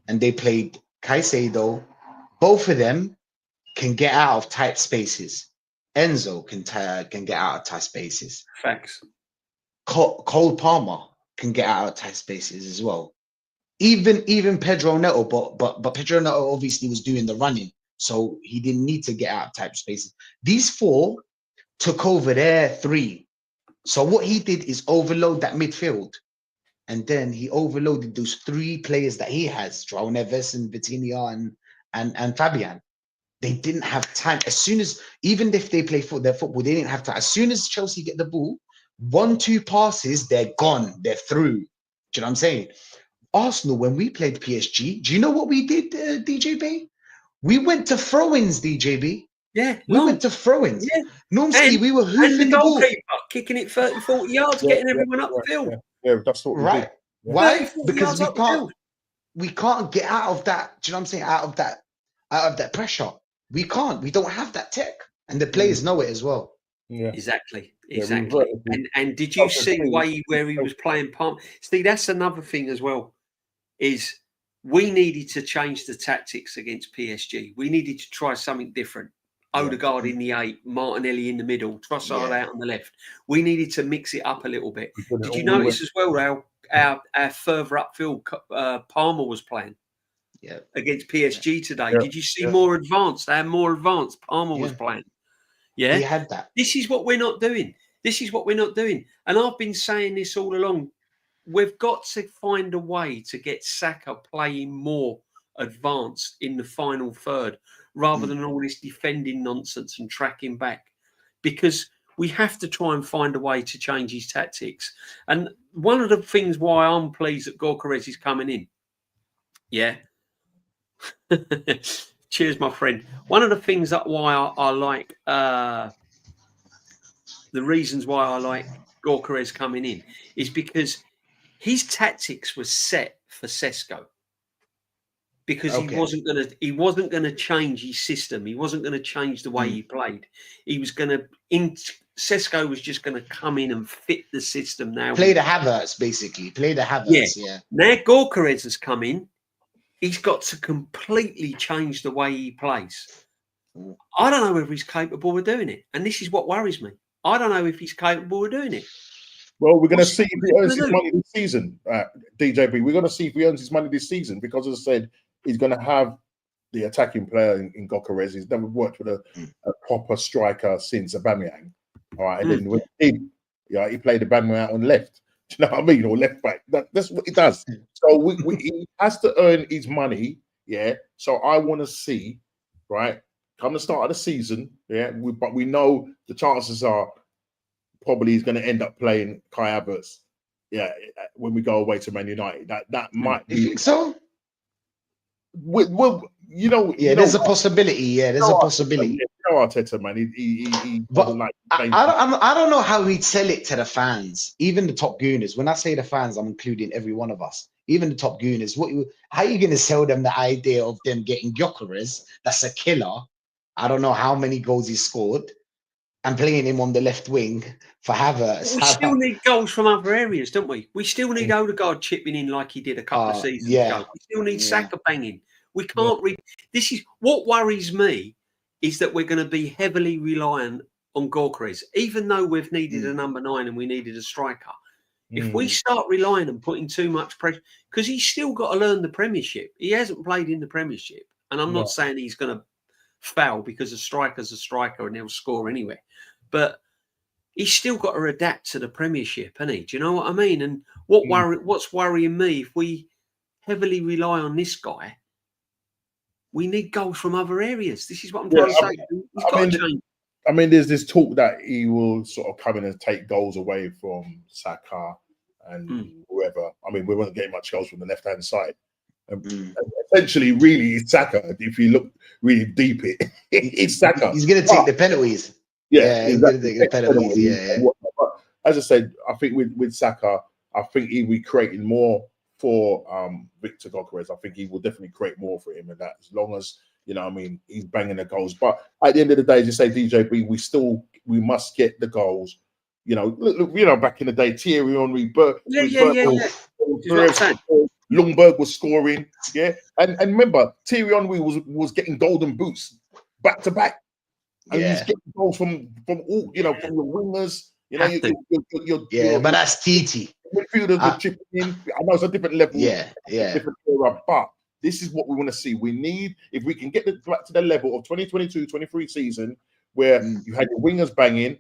and they played Caicedo. Both of them can get out of tight spaces. Enzo can get out of tight spaces. Facts. Cole Palmer can get out of tight spaces as well. Even Pedro Neto, but Pedro Neto obviously was doing the running, so he didn't need to get out of tight spaces. These four took over their three. So what he did is overload that midfield. And then he overloaded those three players that he has, João Neves and Vitinha and Fabian. They didn't have time. As soon as, even if they play their football, they didn't have time. As soon as Chelsea get the ball, 1-2 passes, they're gone. They're through. Do you know what I'm saying? Arsenal, when we played PSG, do you know what we did, DJB? We went to throw-ins, DJB. Yeah, we went to throw-ins. Yeah. Normally, we were hoofing the ball. Kicking it 30, 40 yards, getting everyone up the field. Yeah, that's what we did. Right. Why? Because we can't get out of that. Do you know what I'm saying? Out of that pressure. We can't. We don't have that tech. And the players know it as well. Yeah. Exactly. And did you see where he was playing Palm? See, that's another thing as well, is we needed to change the tactics against PSG. We needed to try something different. Odegaard in the 8, Martinelli in the middle, Trossard out on the left. We needed to mix it up a little bit. Did you notice as well our further upfield Palmer was playing against PSG today? Did you see more advanced? They had more advanced. Palmer was playing. Yeah, he had that. This is what we're not doing. And I've been saying this all along. We've got to find a way to get Saka playing more advanced in the final third, rather than all this defending nonsense and tracking back, because we have to try and find a way to change his tactics. And one of the things why I'm pleased that Gyökeres is coming in, cheers, my friend. One of the things that why I like, the reasons why I like Gyökeres coming in is because his tactics was set for Sesko. Because he wasn't gonna change his system. He wasn't gonna change the way he played. He was gonna Sesko was just gonna come in and fit the system now. Play the Havertz, basically. Play the Havertz, yeah. Now Gyökeres has come in. He's got to completely change the way he plays. I don't know whether he's capable of doing it. And this is what worries me. I don't know if he's capable of doing it. Well, we're going to see if he earns his money this season, DJB. We're going to see if he earns his money this season because, as I said, he's going to have the attacking player in Gyökeres. He's never worked with a proper striker since Aubameyang. All right, and then when he played Aubameyang out on left. Do you know what I mean? Or left back. That's what he does. So he has to earn his money. Yeah. So I want to see, right, come the start of the season. Yeah. But we know the chances are probably he's going to end up playing Kai Havertz. Yeah. When we go away to Man United, that might be. You think so? Well, there's a possibility. Yeah, there's a possibility. Arteta, man, he but I don't know how he'd sell it to the fans, even the top gooners. When I say the fans, I'm including every one of us, even the top gooners. How are you going to sell them the idea of them getting Gyökeres? That's a killer. I don't know how many goals he scored, and playing him on the left wing for Havertz. We still need goals from other areas, don't we? We still need Odegaard chipping in like he did a couple of seasons ago. We still need Saka banging. We can't read. This is what worries me, is that we're going to be heavily reliant on Gyökeres, even though we've needed a number 9 and we needed a striker. If we start relying and putting too much pressure, because he's still got to learn the Premiership. He hasn't played in the Premiership. And I'm not saying he's going to foul, because a striker's a striker and he'll score anywhere. But he's still got to adapt to the Premiership, hasn't he? Do you know what I mean? And what's worrying me, if we heavily rely on this guy, we need goals from other areas. This is what I'm trying to say. He's got to change. I mean, there's this talk that he will sort of come in and take goals away from Saka and whoever. I mean, we won't get much goals from the left-hand side. Essentially, really, it's Saka. If you look really deep, it's Saka. He's going to take the penalties. Yeah, he's going to take the penalties. Yeah. But as I said, I think with Saka, I think he'll be creating more for Victor Gyökeres. I think he will definitely create more for him, and that as long as he's banging the goals. But at the end of the day, as you say, DJB, we must get the goals. Look, back in the day, Thierry Henry, Lundberg was scoring, and remember, Thierry Henry was getting golden boots back to back, and he's getting goals from all, from the wingers. But that's TT. Midfielders were chipping in. I know it's a different level, different era, but this is what we want to see. We need, if we can get back to the level of 2022-23 season where you had your wingers banging,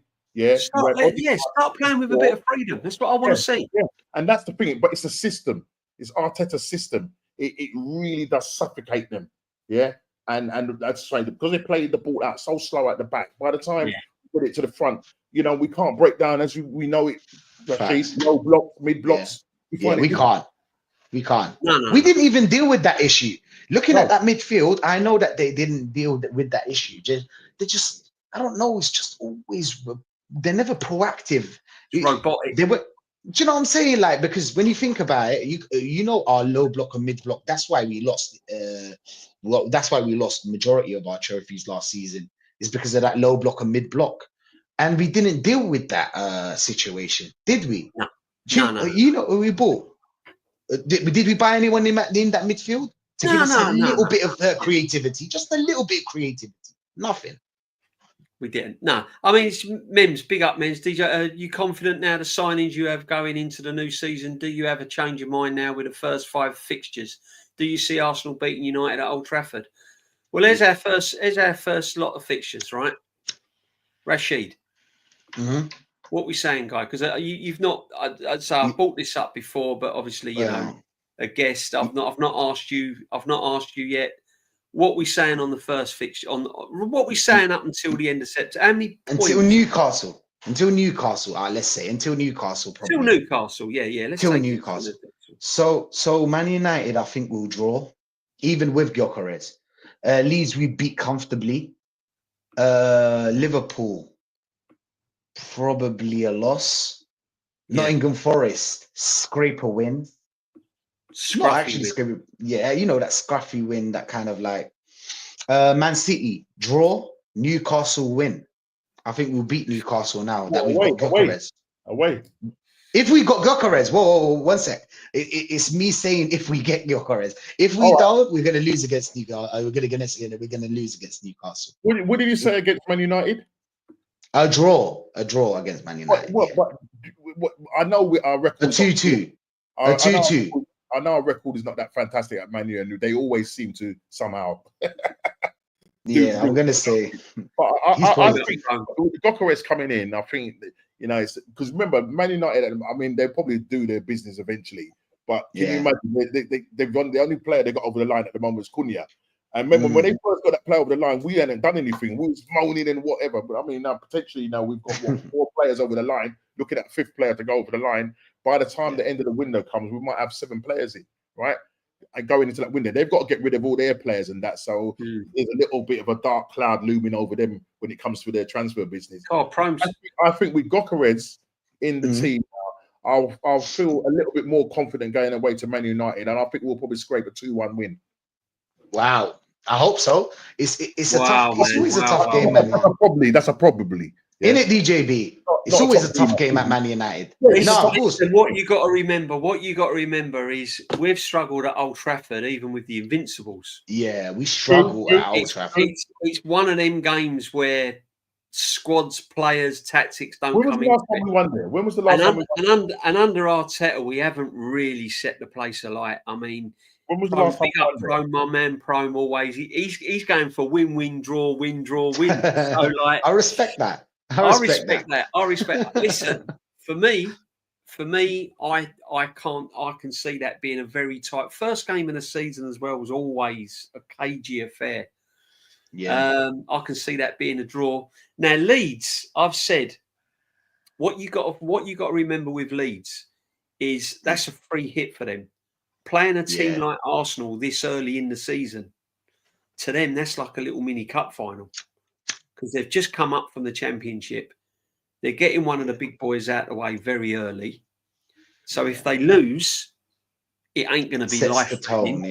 start playing with a bit of freedom. That's what I want to see. Yeah, and that's the thing. But it's a system. It's Arteta's system. It really does suffocate them. Yeah, and that's right, because they played the ball out so slow at the back. By the time we put it to the front, we can't break down as we know it. Low blocks, mid blocks. We can't. No. We didn't even deal with that issue. Looking at that midfield, I know that they didn't deal with that issue. I don't know. It's just always, they're never proactive. It's robotic. They were. Do you know what I'm saying? Like, because when you think about it, our low block and mid block. That's why we lost. That's why we lost the majority of our trophies last season. Is because of that low block and mid block, and we didn't deal with that situation, did we? No. We bought. Did we buy anyone in that midfield to give us a little bit of creativity? Just a little bit of creativity. Nothing. We didn't. No. I mean, it's Mims. Big up, Mims. DJ, are you confident now the signings you have going into the new season? Do you have a change of mind now with the first 5 fixtures? Do you see Arsenal beating United at Old Trafford? Well, there's our first lot of fixtures, right? Rashid. What are we saying, guy? Because you've not. I'd say I brought this up before, but obviously, a guest. I've not asked you. I've not asked you yet. What are we saying on the first fixture? What are we saying up until the end of September? How many points? Until Newcastle. Let's say until Newcastle. Probably. Until Newcastle. Yeah. Until Newcastle. So Man United, I think will draw, even with Gyökeres. Leeds we beat comfortably. Liverpool. Probably a loss. Nottingham Forest, scrape a win. Not actually scrape. Yeah, that scruffy win, that kind of like Man City draw, Newcastle win. I think we'll beat Newcastle now that we've got Gyökeres. Away. If we got Gyökeres, whoa, 1 sec. It's me saying if we get Gyökeres. If we don't, we're gonna lose against Newcastle. We're gonna lose against Newcastle. What did you say against Man United? A draw against Man United. What I know our record. A 2-2. A 2-2. I know our record is not that fantastic at Man United. They always seem to somehow. I'm gonna say. But I think with Gyökeres coming in, I think it's because remember Man United. I mean, they'll probably do their business eventually. But can you imagine they've gone? The only player they got over the line at the moment is Cunha. And remember when they first got that player over the line, we hadn't done anything. We was moaning and whatever. But I mean, now potentially we've got 4 players over the line. Looking at 5th player to go over the line. By the time the end of the window comes, we might have 7 players in, right? And going into that window, they've got to get rid of all their players and that. So there's a little bit of a dark cloud looming over them when it comes to their transfer business. I think with Gyökeres in the team, I'll feel a little bit more confident going away to Man United, and I think we'll probably scrape a 2-1 win. Wow. I hope so. It's always a tough game, man. That's a probably. Yeah. In it, DJB. It's always a tough game at Man United. Of course. What you got to remember is we've struggled at Old Trafford, even with the Invincibles. Yeah, we struggle at Old Trafford. It's one of them games where squads, players, tactics don't come in. When was the last time we won? And under Arteta, we haven't really set the place alight. I mean, when was the last time? Big up Prome, my man Prome. Always, he's going for win, draw, win. So like, I respect that. I respect that. Listen, for me, for me, I can see that being a very tight first game of the season as well. Was always a cagey affair. Yeah, I can see that being a draw. Now Leeds, I've said what you got to remember with Leeds is that's a free hit for them. Playing a team like Arsenal this early in the season, to them that's like a little mini cup final because they've just come up from the Championship. They're getting one of the big boys out of the way very early. So if they lose, it ain't going to be life-threatening.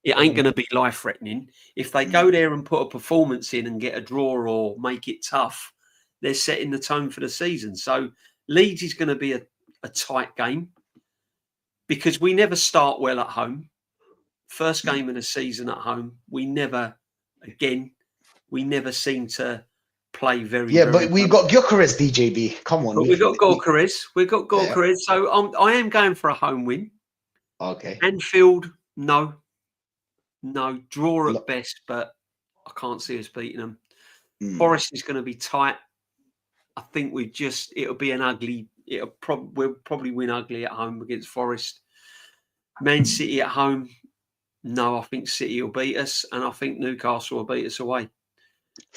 It ain't going to be life-threatening. If they go there and put a performance in and get a draw or make it tough, they're setting the tone for the season. So Leeds is going to be a tight game because we never start well at home. First game of the season at home, we never seem to play very but we got Gyökeres, DJB. Come on. But we got Gyökeres. Yeah. So I am going for a home win. Okay. Anfield, no. Draw at best, but I can't see us beating them. Forest is going to be tight. I think it'll be an ugly. We'll probably win ugly at home against Forest. Man City at home, no. I think City will beat us, and I think Newcastle will beat us away.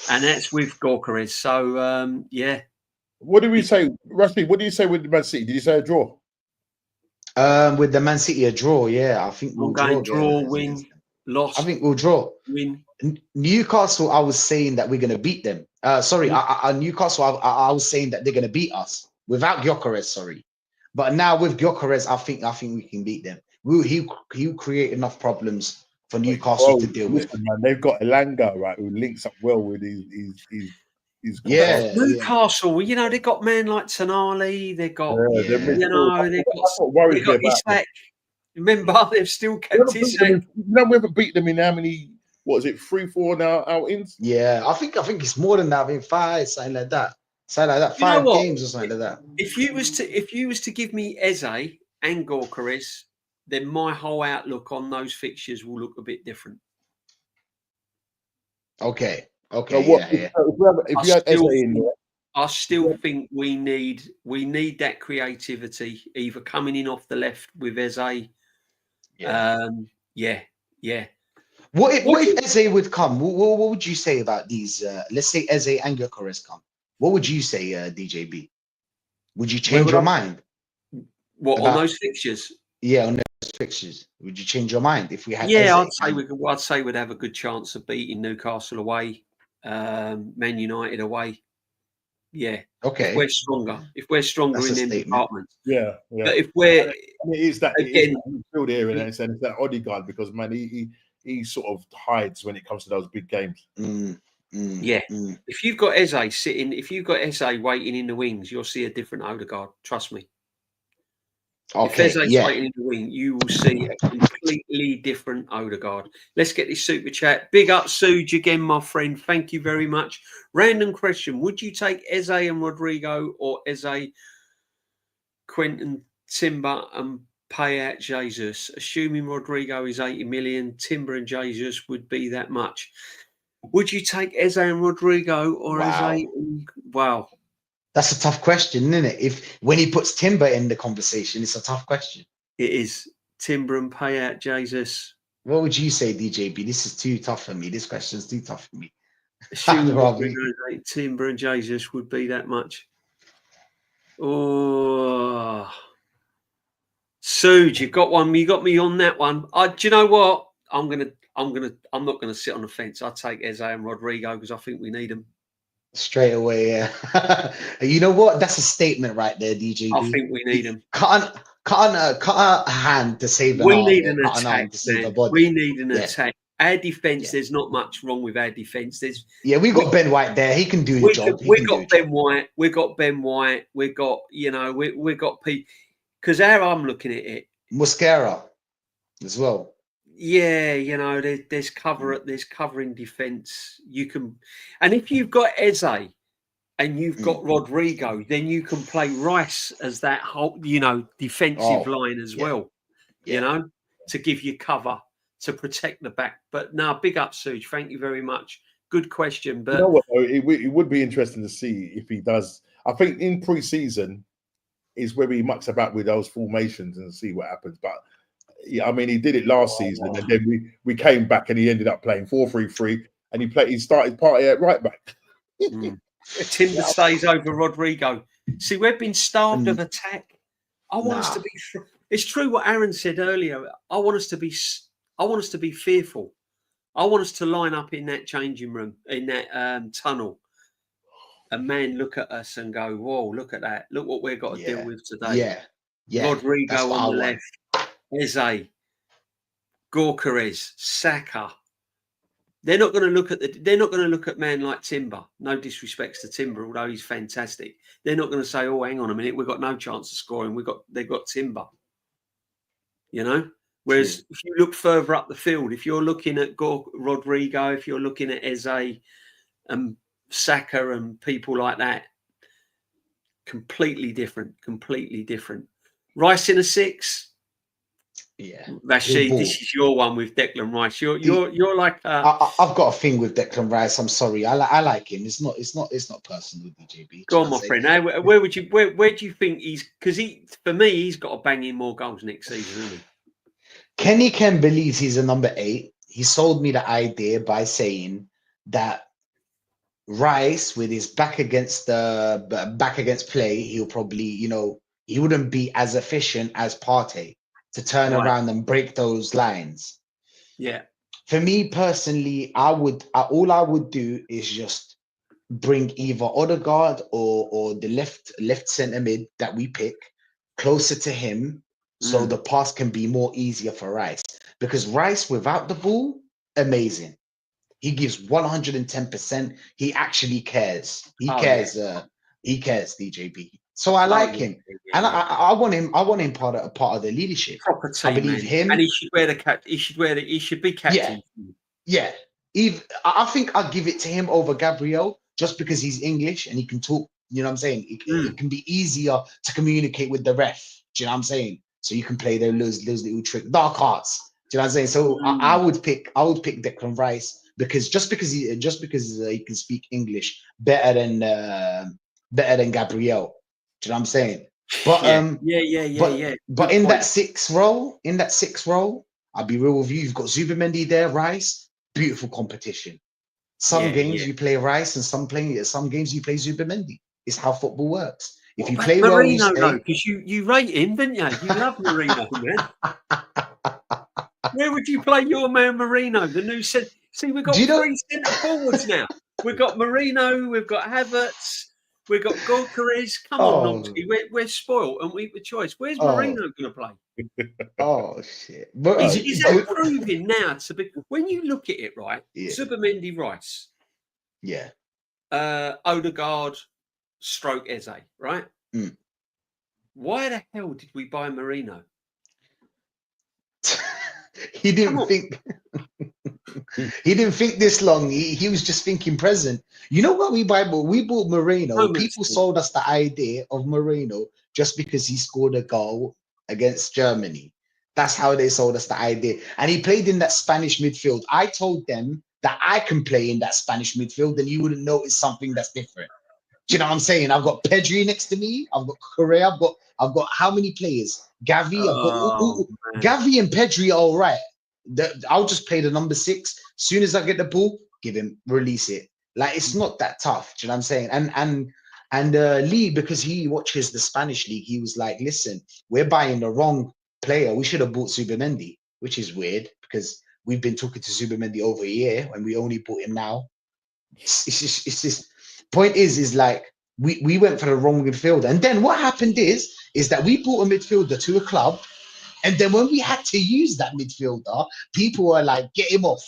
And that's with Gyökeres. So, yeah. What did we say, Rusty? What did you say with Man City? Did you say a draw? With the Man City, a draw. Yeah, I think we'll draw, win, loss. I think we'll draw. Win. Newcastle, I was saying that we're going to beat them. Newcastle, I was saying that they're going to beat us without Gyökeres. Sorry, but now with Gyökeres, I think we can beat them. He'll create enough problems for Newcastle to deal with. Man, they've got Elanga, right, who links up well with his Newcastle. You know, they've got men like Tonali. They've got they've got Isak. Remember, they've still kept Isak. You know, we haven't beat them in how many? What is it? 3-4 now outings? Yeah, I think it's more than that. I think 5, something like that. 5 games or something like that. If you was to give me Eze and Gyökeres, then my whole outlook on those fixtures will look a bit different. Okay. So if you had Eze in there, I still think we need that creativity, either coming in off the left with Eze. What if Eze would come? What would you say about these? Let's say Eze and Gyökeres come. What would you say, DJB? Would you change your mind? What on those fixtures? Yeah, on those fixtures. Would you change your mind if we had? Yeah, I'd say we'd have a good chance of beating Newcastle away, Man United away. Yeah. Okay. If we're stronger in them departments. Yeah. But if we're it is that midfield area in that sense, that Odegaard, because man, he sort of hides when it comes to those big games. If you've got Eze waiting in the wings, you'll see a different Odegaard. Trust me. Okay. If Eze's waiting in the wing, you will see a completely different Odegaard. Let's get this super chat. Big up, Suge, again, my friend. Thank you very much. Random question: would you take Eze and Rodrigo, or Eze, Quentin, Timber, and pay out Jesus? Assuming Rodrigo is 80 million, Timber and Jesus would be that much. Would you take Eze and Rodrigo or Eze? Wow. That's a tough question, isn't it? When he puts Timber in the conversation, it's a tough question. It is. Timber and pay out Jesus. What would you say, DJB? This is too tough for me. This question's too tough for me. Timber and Jesus would be that much. Oh, Suge, you got one. You got me on that one. Do you know what? I'm not gonna sit on the fence. I'll take Eze and Rodrigo because I think we need them. Straight away, yeah. You know what? That's a statement right there, DJB. I think we need them. Cut a hand to save an arm. We need an attack. We need an attack. Our defense, there's not much wrong with our defense. We got Ben White there. He can do the job. We got Ben White. We got Ben White. We got we got Pete. Because how I'm looking at it, Mosquera as well. Yeah, there's covering defense. You can, and if you've got Eze and you've got Rodrigo, then you can play Rice as that whole, defensive line as well. To give you cover to protect the back. But no, big up, Suge. Thank you very much. Good question. But you know what? Though? It would be interesting to see if he does. I think in pre-season, is whether he mucks about with those formations and see what happens. But yeah, I mean, he did it last season, and then we came back and he ended up playing 4-3-3, and he started Partey at right back. Timber stays over Rodrigo. See, we've been starved of attack. I want us to be. It's true what Aaron said earlier. I want us to be fearful. I want us to line up in that changing room, in that tunnel, and man, look at us and go, "Whoa, look at that! Look what we've got to deal with today." Rodrigo on the left, Eze, Gorkarez, Saka. They're not going to look at They're not going to look at man like Timber. No disrespects to Timber, although he's fantastic. They're not going to say, "Oh, hang on a minute, we've got no chance of scoring. They've got Timber." You know. Whereas if you look further up the field, if you're looking at Rodrigo, if you're looking at Eze and Saka and people like that, completely different. Rice in a 6. Yeah, Rashid, this is your one with Declan Rice. You're like I've got a thing with Declan Rice. I'm sorry, I like him. It's not personal with DJB. Go on, my friend. Now, where do you think he's? Because for me, he's got to bang in more goals next season, isn't he? Kenny Ken believes he's a number 8. He sold me the idea by saying that Rice, with his back against play, he'll probably, he wouldn't be as efficient as Partey to turn around and break those lines. Yeah. For me personally, all I would do is just bring either Odegaard or the left centre mid that we pick closer to him, so the pass can be more easier for Rice. Because Rice without the ball, amazing. He gives 110%. He actually cares. He cares, DJB. So I like him, and I want him. I want him part of the leadership. Proper team, I believe him, and he should wear the cap. He should be captain. Yeah. I think I'll give it to him over Gabriel just because he's English and he can talk. You know what I'm saying? It can be easier to communicate with the ref. Do you know what I'm saying? So you can play those little trick dark arts. Do you know what I'm saying? So I would pick Declan Rice because he can speak English better than Gabriel. Do you know what I'm saying? But But in that sixth role, I'll be real with you. You've got Zubimendi there, Rice. Beautiful competition. Some games you play Rice, and some games you play Zubimendi. It's how football works. If you play well, you stay. Because you rate him, didn't you? You love Marino, man. Where would you play your man Marino? The new set. See, we've got 3 centre forwards now. We've got Marino, we've got Havertz, we've got Gorkarez. Come on, Nomsky. We're spoiled and we have a choice. Where's Marino going to play? Oh shit! Is that proving now to be? When you look at it, right? Zubimendi, Rice. Yeah. Odegaard, stroke Eze, right? Why the hell did we buy Marino? He didn't think. He didn't think this long. He was just thinking present. You know what we bought? We bought Marino. People sold us the idea of Marino just because he scored a goal against Germany. That's how they sold us the idea. And he played in that Spanish midfield. I told them that I can play in that Spanish midfield, and you wouldn't notice something that's different. Do you know what I'm saying? I've got Pedri next to me. I've got Correa. I've got how many players? Gavi. Gavi and Pedri are all right. I'll just play the number 6. As soon as I get the ball, give him, release it. Like, it's not that tough. Do you know what I'm saying? And Lee, because he watches the Spanish league, he was like, listen, we're buying the wrong player. We should have bought Zubimendi, which is weird because we've been talking to Zubimendi over a year and we only bought him now. It's just point is like we went for the wrong midfielder. And then what happened is that we bought a midfielder to a club. And then when we had to use that midfielder, people were like, get him off.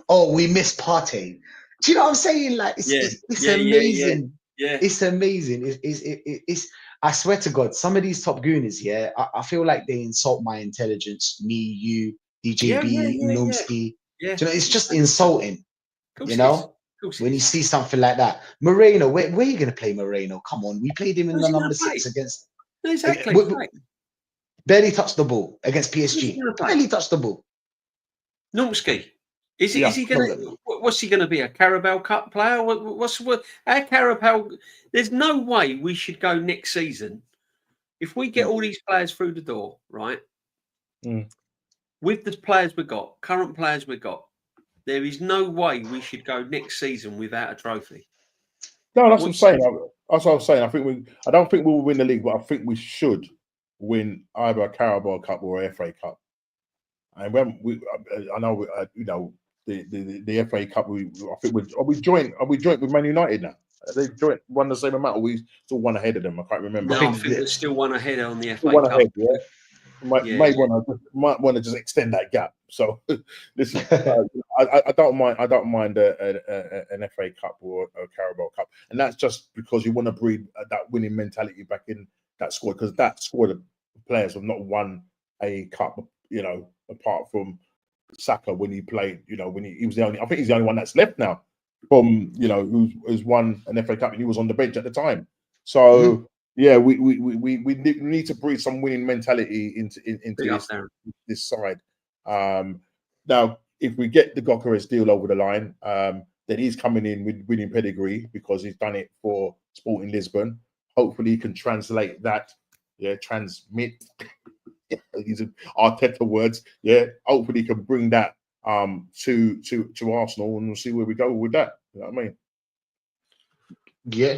Oh, we missed Partey. Do you know what I'm saying? Like, it's amazing. Yeah. It's amazing. It's I swear to God, some of these top gooners, I feel like they insult my intelligence, me, you, DJB, Nomsky. Yeah. Do you know, it's just insulting, you know? When you see something like that. Moreno, where are you going to play Moreno? Come on. We played him in the number 6 against... Exactly. Barely touched the ball against PSG. Barely touched the ball. Nomsky. Is he going to? What's he going to be? A Carabao Cup player? Our Carabao? There's no way we should go next season If we get all these players through the door, right? With the players we got, current players we got, there is no way we should go next season without a trophy. No, that's what I'm saying. That's what I'm saying. I don't think we'll win the league, but I think we should win either a Carabao Cup or a FA Cup. And when I know, you know, the FA Cup. I think we joint with Man United now. They won the same amount. Or we still one ahead of them. I can't remember. No, I think we're still one ahead on the FA one Cup. Ahead, yeah. Might want to just extend that gap. So listen, I don't mind. I don't mind an FA Cup or a Carabao Cup, and that's just because you want to breed that winning mentality back in that squad. Because that squad of players have not won a cup, you know, apart from Saka when he played. You know, when he was the only. I think he's the only one that's left now from, you know, who's won an FA Cup, and he was on the bench at the time. So. Yeah, we need to breed some winning mentality into this side. Now, if we get the Gyökeres deal over the line, then he's coming in with winning pedigree because he's done it for Sporting Lisbon. Hopefully, he can translate that. Yeah, transmit. These are Arteta words. Yeah, hopefully, he can bring that to Arsenal, and we'll see where we go with that. You know what I mean? Yeah.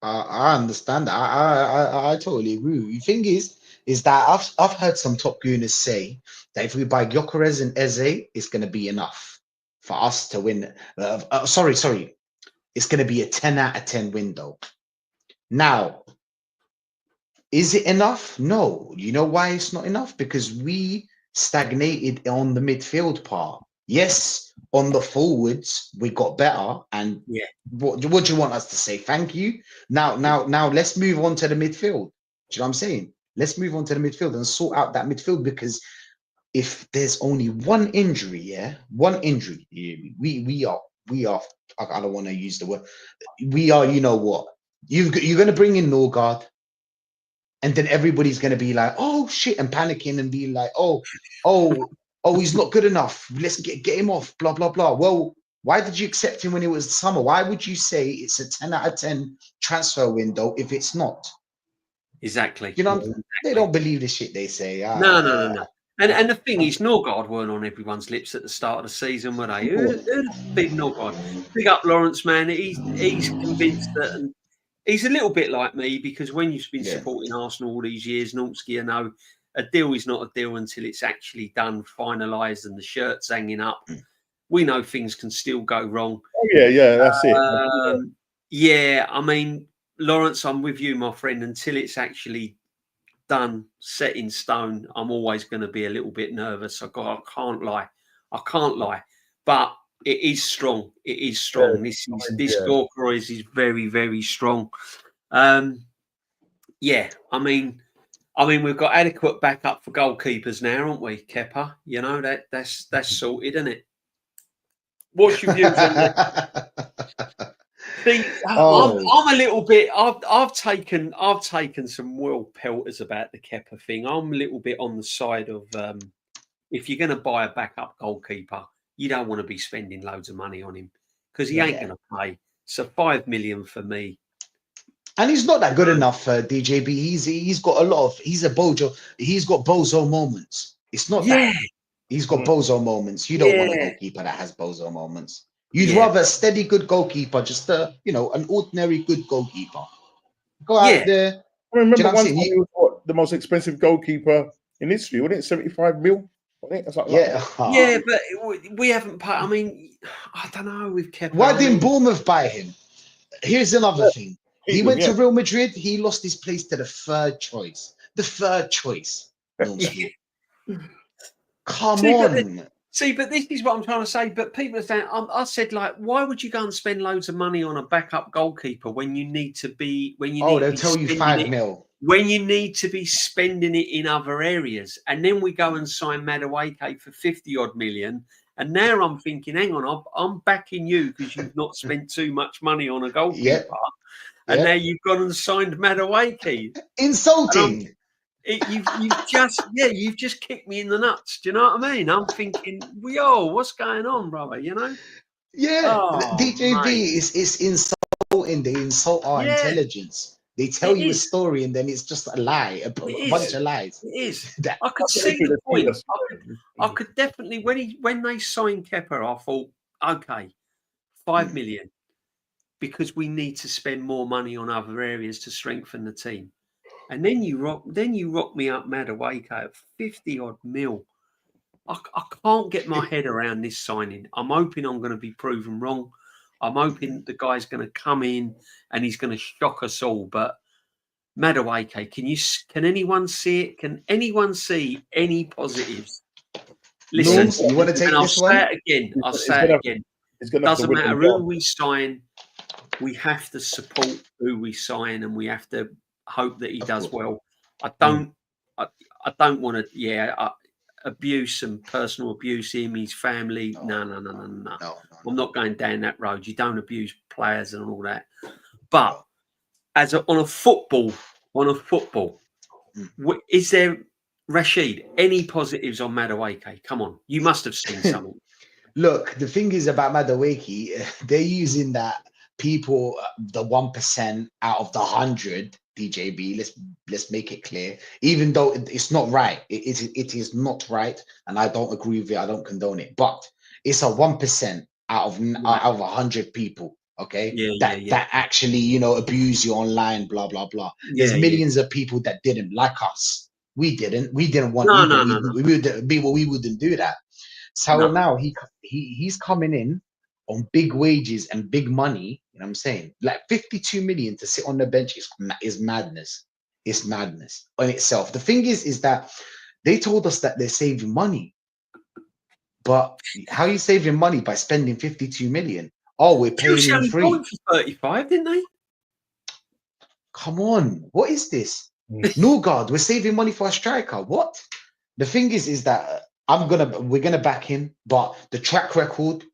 I understand that. I totally agree. The thing is that I've heard some top gooners say that if we buy Gyökeres and Eze, it's going to be enough for us to win. Sorry, it's going to be a 10 out of 10 window. Now, is it enough? No. You know why it's not enough? Because we stagnated on the midfield part. Yes, on the forwards we got better, and what do you want us to say? Thank you. Now let's move on to the midfield. Do you know what I'm saying? Let's move on to the midfield and sort out that midfield, because if there's only one injury, we are. I don't want to use the word. We are. You know what? You're going to bring in Norgard, and then everybody's going to be like, "Oh shit," and panicking and be like, "Oh, he's not good enough. Let's get him off." Blah blah blah. Well, why did you accept him when it was summer? Why would you say it's a 10 out of 10 transfer window if it's not? Exactly. You know, they don't believe the shit they say. No. And the thing is, Norgard weren't on everyone's lips at the start of the season, were they? Who'd big Norgard? Big up Lawrence, man. He's convinced that, and he's a little bit like me, because when you've been supporting Arsenal all these years, Nortsky, you know, a deal is not a deal until it's actually done, finalised, and the shirt's hanging up. We know things can still go wrong. Oh, yeah, that's it. Yeah, I mean, Lawrence, I'm with you, my friend. Until it's actually done, set in stone, I'm always going to be a little bit nervous. I can't lie. But it is strong. It is strong. This Gyökeres is very, very strong. Yeah, I mean, we've got adequate backup for goalkeepers now, haven't we, Kepa? You know, that's sorted, isn't it? What's your views on that? See, I'm a little bit. I've taken some real pelters about the Kepa thing. I'm a little bit on the side of if you're going to buy a backup goalkeeper, you don't want to be spending loads of money on him, because he ain't going to play. So $5 million for me. And he's not that good enough for DJB. He's got a lot of. He's a bojo. He's got bozo moments. It's not that. He's got bozo moments. You don't want a goalkeeper that has bozo moments. You'd rather a steady, good goalkeeper, just an ordinary good goalkeeper. Go out there. I remember one time he was the most expensive goalkeeper in history, wasn't it? 75 mil. I think that's like but we haven't paid. I mean, I don't know with Kepa. Why didn't Bournemouth buy him? Here's another thing. He went to Real Madrid. He lost his place to the third choice. Come on. But this is what I'm trying to say. But people are saying, I said, like, why would you go and spend loads of money on a backup goalkeeper when you need to be, they'll tell you 5 mil. When you need to be spending it in other areas. And then we go and sign Madueke for 50 odd million. And now I'm thinking, hang on, I'm backing you because you've not spent too much money on a goalkeeper. And now you've gone and signed Madueke. Insulting. You've just kicked me in the nuts. Do you know what I mean? I'm thinking, what's going on, brother? You know? Yeah, DJB is insulting. They insult our intelligence. They tell you a story and then it's just a lie, a bunch of lies. It is. I could see the point. I could definitely, when they signed Kepa, I thought, okay, 5 million, because we need to spend more money on other areas to strengthen the team. And then you rock me up Madueke at 50 odd mil. I can't get my head around this signing. I'm hoping I'm going to be proven wrong. I'm hoping the guy's going to come in and he's going to shock us all. But Madueke, can anyone see it? Can anyone see any positives? Listen, you want to take this one? I'll say it again. It doesn't matter who we sign. We have to support who we sign, and we have to hope that he does well. I don't want to, abuse and personal abuse him, his family. No. I'm not going down that road. You don't abuse players and all that. But on a football, is there, Rashid, any positives on Madueke? Come on, you must have seen something. Look, the thing is about Madueke, they're using that people, the 1% out of the 100, DJB. Let's make it clear. Even though it's not right, it is not right, and I don't agree with it. I don't condone it, but it's a 1% out of 100 people. Okay, that actually abuse you online, blah blah blah. There's millions of people that didn't like us. We didn't want we wouldn't do that. So now he's coming in on big wages and big money. You know what I'm saying? Like 52 million to sit on the bench is madness. It's madness on itself. The thing is that they told us that they're saving money. But how are you saving money by spending 52 million? Oh, we're paying him free. For 35, didn't they? Come on, what is this? Norgard, we're saving money for a striker. What? The thing is that we're gonna back him, but the track record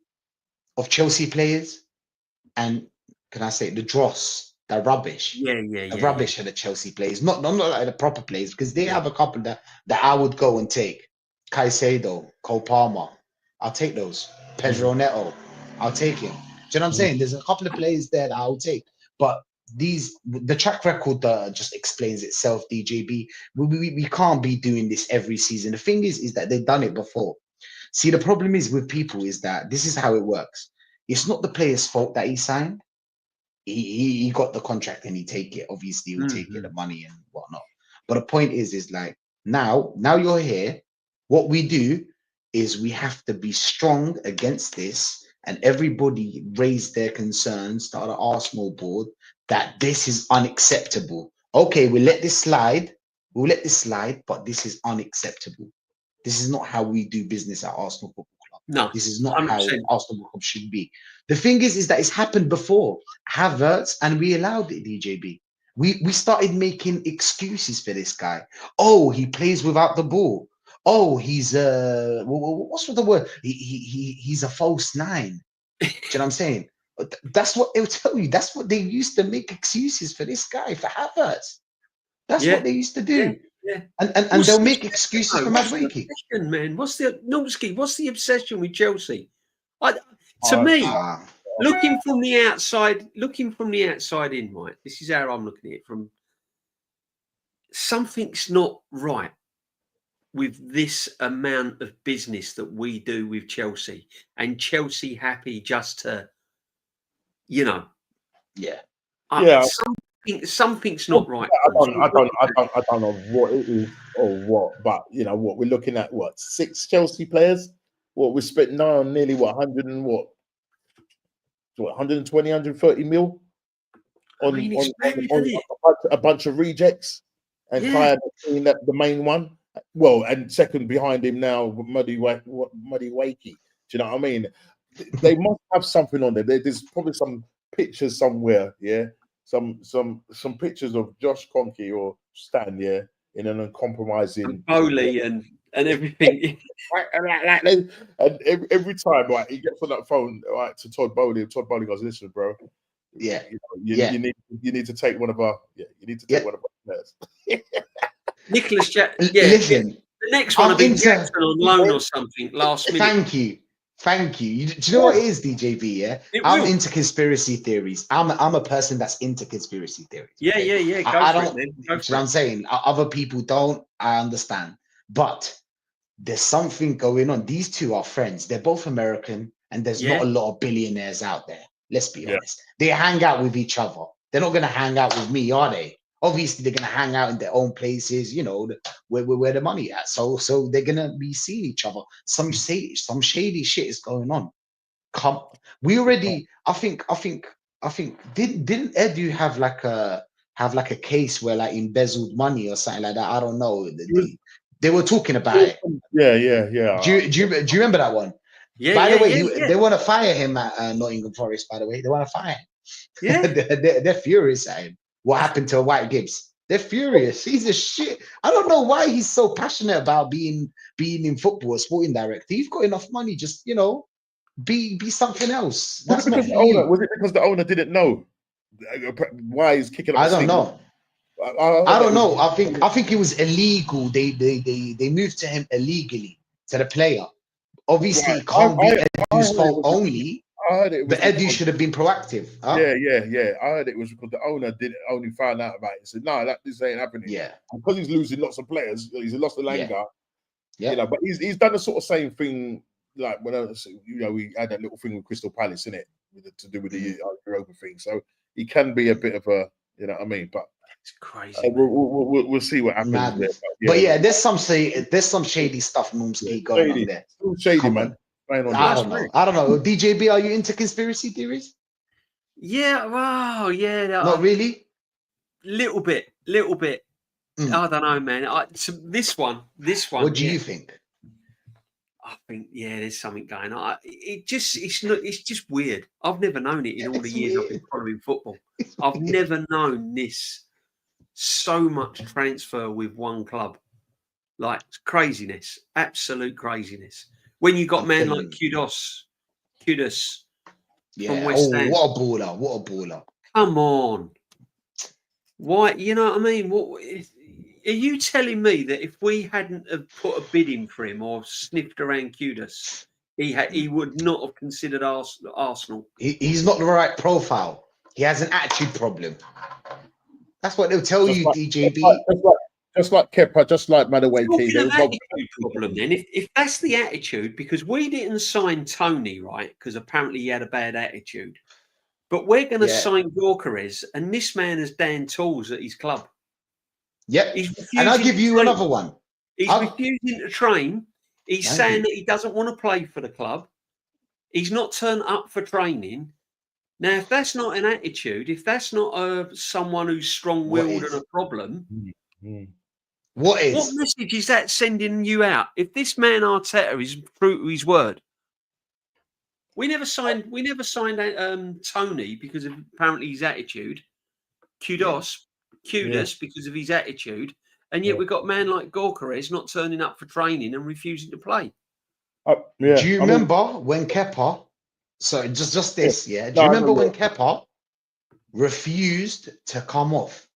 of Chelsea players, and can I say the dross, the rubbish, the rubbish of the Chelsea players, not like the proper players, because they have a couple that I would go and take. Caicedo, Cole Palmer, I'll take those. Pedro Neto, I'll take him. Do you know what I'm saying? There's a couple of players there that I'll take, but the track record just explains itself. DJB, we can't be doing this every season. The thing is that they've done it before. See, the problem is with people is that this is how it works. It's not the player's fault that he signed. He got the contract and he take it. Obviously, he'll take it, the money and whatnot. But the point is like now you're here. What we do is we have to be strong against this, and everybody raise their concerns to the Arsenal board that this is unacceptable. Okay, we'll let this slide. But this is unacceptable. This is not how we do business at Arsenal Football Club. No, this is not 100%. How Arsenal Football Club should be. The thing is that it's happened before. Havertz, and we allowed it, DJB. We started making excuses for this guy. Oh, he plays without the ball. Oh, he's what's the word? He's a false nine. Do you know what I'm saying? That's what they'll tell you. That's what they used to make excuses for this guy, for Havertz. That's what they used to do. Yeah. And they'll make excuses for Madueke. Man, what's the obsession with Chelsea? To me, looking from the outside in, right? This is how I'm looking at it. From something's not right with this amount of business that we do with Chelsea, and Chelsea happy just to, something's not right. I don't know what it is or what, but what we're looking at. What, 6 Chelsea players? What we're spending now on nearly 120, 130 mil on a bunch of rejects, and Kaya being the main one. Well, and second behind him now, Muddy Wakey. Do you know what I mean? They must have something on there. There's probably some pictures somewhere, some pictures of Josh Kroenke or Stan, in an uncompromising and Bowley and everything. and every time, right, he gets on that phone, right, to Todd Bowley, and Todd Bowley goes, "Listen, bro, you need to take one of our one of our players." Nicholas Jackson. Listen, the next one will be Jackson on loan or something last minute. Thank you. Thank you. Do you know what it is, DJB? Yeah, I'm into conspiracy theories. I'm a person that's into conspiracy theories. Yeah, okay? yeah. I don't. You know what I'm saying? Other people don't. I understand, but there's something going on. These two are friends. They're both American, and there's not a lot of billionaires out there. Let's be honest. They hang out with each other. They're not gonna hang out with me, are they? Obviously, they're gonna hang out in their own places, you know, where the money at. So they're gonna be seeing each other. Some shady shit is going on. We already. I think. Didn't Edu have like a case where like embezzled money or something like that? I don't know. They were talking about it. Yeah. Do you remember that one? Yeah. By the way, they want to fire him at Nottingham Forest. By the way, they want to fire him. Yeah, they're furious at him. What happened to White Gibbs? They're furious. He's a shit. I don't know why he's so passionate about being in football, a sporting director. You've got enough money. Just be something else. That's not for you. Was it because the owner didn't know why he's kicking up? I don't know. I don't know. I think it was illegal. They moved to him illegally, to the player. Obviously, it can't be Edu's fault only. I heard it. But Edu should have been proactive. Huh? Yeah. I heard it was because the owner only found out about it. He said, "No, this ain't happening." Yeah, because he's losing lots of players. He's lost the Langer. Yeah. You know, but he's done the sort of same thing. Like when we had that little thing with Crystal Palace, innit, to do with the Europa thing. So he can be a bit of a, you know what I mean. But it's crazy. We'll see what happens there. But yeah, there's some shady stuff, Moomski, going on there. Shady, man. I don't know. DJB, are you into conspiracy theories? Yeah, wow, yeah. Not really? Little bit. I don't know, man. This one. What do you think? I think, there's something going on. It's just weird. I've never known it in all the years I've been following football. I've never known this so much transfer with one club. Like craziness, absolute craziness. When you got man like Kudus from West Ham. What a baller. Come on. Why, you know what I mean? Are you telling me that if we hadn't have put a bid in for him or sniffed around Kudus, he would not have considered Arsenal? He's not the right profile. He has an attitude problem. That's what they'll tell you, DJB. Just like Kepa, just like Madueke. Attitude problem then. If that's the attitude, because we didn't sign Tony, right? Because apparently he had a bad attitude. But we're going to sign Gyökeres, and this man has Dan tools at his club. Yep. And I'll give you another one. He's refusing to train. He's saying that he doesn't want to play for the club. He's not turned up for training. Now, if that's not an attitude, if that's not someone who's strong-willed and a problem, what message is that sending you out? If this man Arteta is true to his word, we never signed Tony because of apparently his attitude. Kudus because of his attitude, and yet we've got a man like Gyökeres not turning up for training and refusing to play. Do you remember when Kepa? So just this, Do you remember when Kepa refused to come off?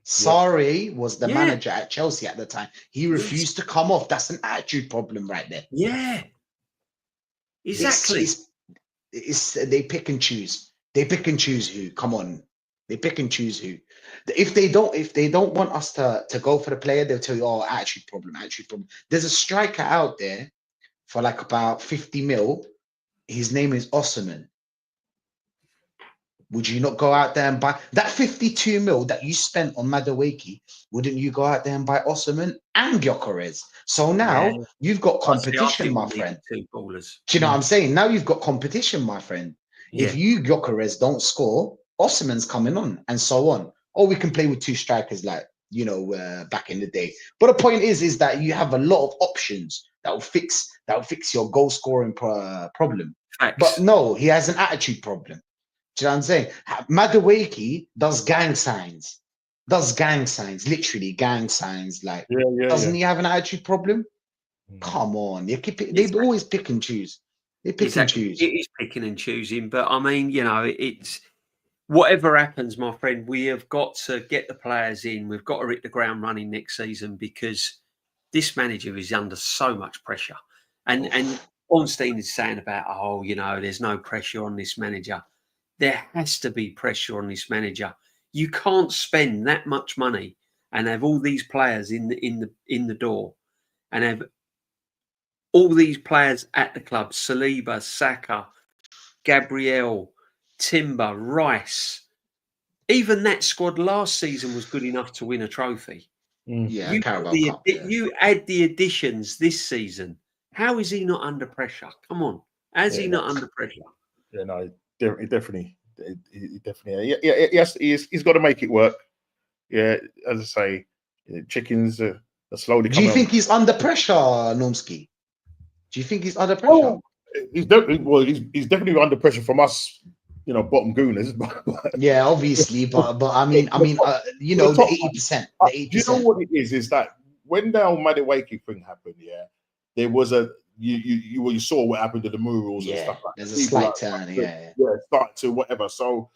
Sarri was the manager at Chelsea at the time. He refused to come off. That's an attitude problem right there. Yeah, exactly. They pick and choose. They pick and choose who. Come on, they pick and choose who. If they don't want us to go for the player, they'll tell you, attitude problem. There's a striker out there for like about 50 mil. His name is Osimhen. Would you not go out there and buy that 52 mil that you spent on Madueke? Wouldn't you go out there and buy Osimhen and Gyökeres? So now you've got competition, my friend. Do you know what I'm saying? Now you've got competition, my friend. If you, Gyökeres, don't score, Osimhen's coming on, and so on. Or we can play with two strikers like, back in the day. But the point is that you have a lot of options that will fix your goal scoring problem. Facts. But no, he has an attitude problem. Do you know what I'm saying? Madueke does gang signs. Literally gang signs. Like, doesn't he have an attitude problem? Come on, they always pick and choose. They pick and choose. It is picking and choosing, but I mean, it's whatever happens, my friend. We have got to get the players in. We've got to hit the ground running next season because this manager is under so much pressure, and Ornstein is saying about, there's no pressure on this manager. There has to be pressure on this manager. You can't spend that much money and have all these players in the door, and have all these players at the club: Saliba, Saka, Gabriel, Timber, Rice. Even that squad last season was good enough to win a trophy. Yeah, Carabao Cup. You add the additions this season. How is he not under pressure? Come on, he not under pressure? Yeah, no, definitely. Yes, he's got to make it work. Yeah, as I say, chickens are slowly. Do you think he's under pressure, Normski? Do you think he's under pressure? Oh, he's definitely under pressure from us, bottom gooners. Yeah, obviously, but I mean, the 80%. The 80%. Do you know what it is? Is that when the Madueke thing happened? Yeah, there was you saw what happened to the murals and stuff like that. There's a slight turn. Yeah, start to whatever. So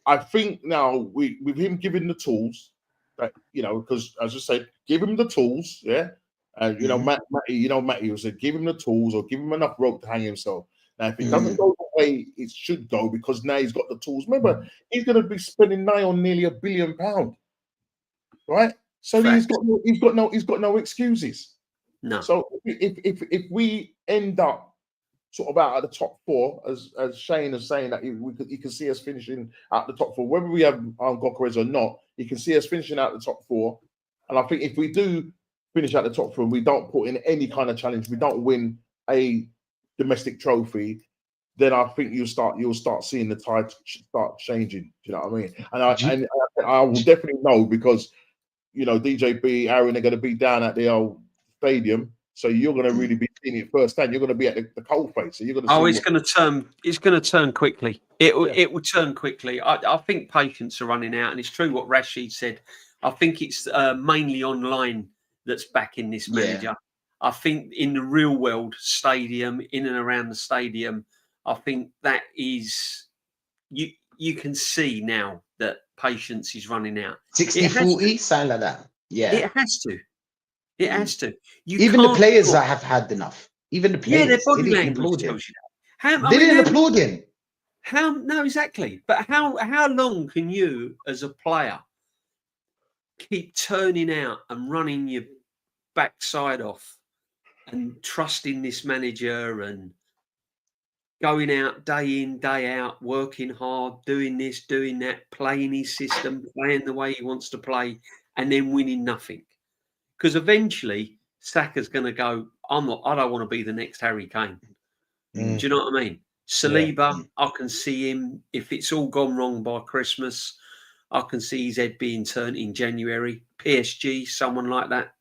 I think now with him giving the tools, that because as I said, give him the tools. Yeah. And Matty was said, give him the tools or give him enough rope to hang himself. Now, if it doesn't go the way it should go, because now he's got the tools. Remember, he's going to be spending nigh on nearly £1 billion, right? So he's got no excuses. No. So if we end up sort of out at the top four, as Shane is saying that you can see us finishing at the top four, whether we have Gokares or not, you can see us finishing out the top four. And I think if we do finish at the top four, we don't put in any kind of challenge, we don't win a domestic trophy, then I think you'll start seeing the tide start changing. Do you know what I mean? And I will definitely know, because DJB, Aaron are going to be down at the old stadium, so you're going to really be seeing it firsthand. You're going to be at the coalface, so you're going to. It's going to turn quickly. It will turn quickly. I think patience are running out, and it's true what Rashid said. I think it's mainly online that's backing this manager. Yeah. I think in the real world stadium, in and around the stadium, I think that is you can see now that patience is running out. 60-40, something like that. Yeah. It has to. It has to. Even the players that have had enough. Even the players. Yeah, their body language tells you that. They didn't applaud him. No, exactly. But how long can you, as a player, keep turning out and running your backside off and trusting this manager and going out day in, day out, working hard, doing this, doing that, playing his system, playing the way he wants to play, and then winning nothing? Because eventually Saka's going to go, I don't want to be the next Harry Kane. Do you know what I mean? Saliba, I can see him, if it's all gone wrong by Christmas, I can see his head being turned in January. PSG, someone like that.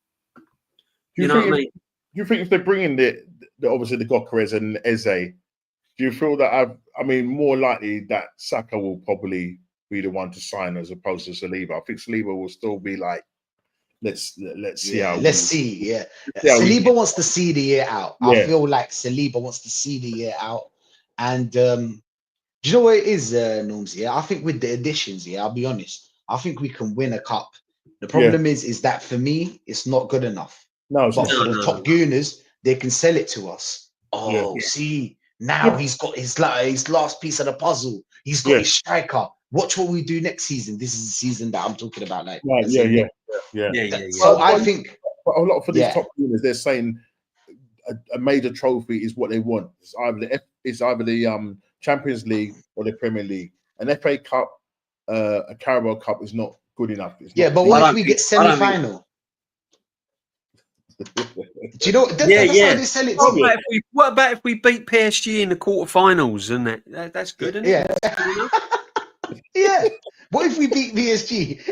You know what I mean? Do you think if they bring in the obviously the Gokares and Eze, do you feel that more likely that Saka will probably be the one to sign as opposed to Saliba? I think Saliba will still be like, let's see how. Let's see. Yeah, Saliba wants to see the year out. Yeah. I feel like Saliba wants to see the year out, and do you know what it is, Norms? Yeah, I think with the additions, I'll be honest, I think we can win a cup. The problem is that for me, it's not good enough. No, but for the top gooners, they can sell it to us. See, now he's got his last piece of the puzzle. He's got his striker. Watch what we do next season. This is the season that I'm talking about. Like, yeah. So I think a lot for these top gooners, they're saying a major trophy is what they want. It's either the Champions League or the Premier League. An FA Cup, a Carabao Cup is not good enough. But what if we get semi-final? Do you know? That's how they sell it. What about if we beat PSG in the quarterfinals? And that's good, isn't it? Yeah. What if we beat PSG?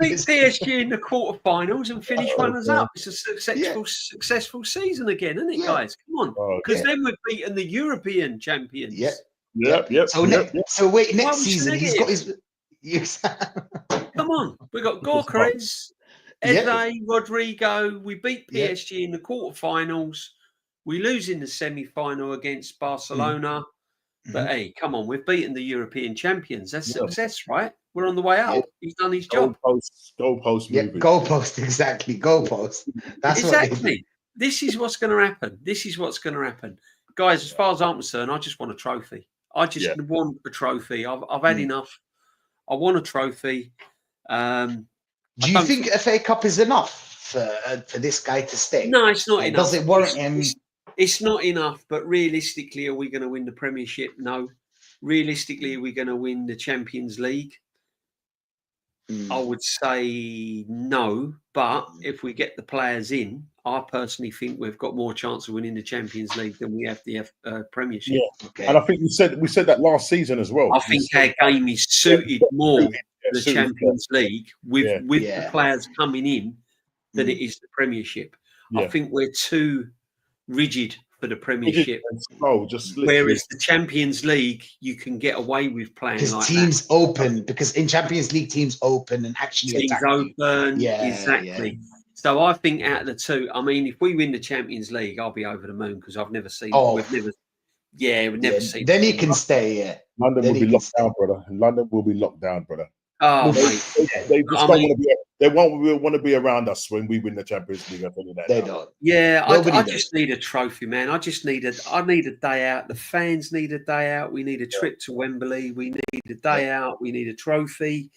Beat PSG in the quarterfinals and finish runners up. It's a successful season again, isn't it, guys? Come on, because then we're beating the European champions. Yeah. So wait, next season he's got his. Come on, we got Gokares, Eze, Rodrigo. We beat PSG in the quarterfinals. We lose in the semi-final against Barcelona. But hey, come on, we've beaten the European champions. That's success, right? We're on the way up. He's done his job. Goalpost moving. Goalpost, exactly. Goalpost. That's exactly. this is what's going to happen. This is what's going to happen, guys. As far as I'm concerned, I just want a trophy. I just want a trophy. I've had enough. I want a trophy. Do you think FA Cup is enough for this guy to stay? No, it's not enough. Does it warrant him? It's not enough. But realistically, are we going to win the Premiership? No. Realistically, are we going to win the Champions League? I would say no. But if we get the players in, I personally think we've got more chance of winning the Champions League than we have the Premiership. Yeah, okay. And I think we said that last season as well. I think our game is suited more to the Champions League with the players coming in than it is the Premiership. I think we're too rigid for the Premiership. Whereas the Champions League, you can get away with playing like teams open. Because in Champions League, teams open and actually teams open. Yeah, exactly. Yeah. So I think out of the two, I mean, if we win the Champions League, I'll be over the moon because I've never seen. We've never seen. Then he can stay. Yeah, London will be locked down, brother. London will be locked down, brother. Oh, mate. They just don't want to be. They won't want to be around us when we win the Champions League. I tell you that. They don't. Yeah, I just need a trophy, man. I need a day out. The fans need a day out. We need a trip to Wembley. We need a day out. We need a trophy.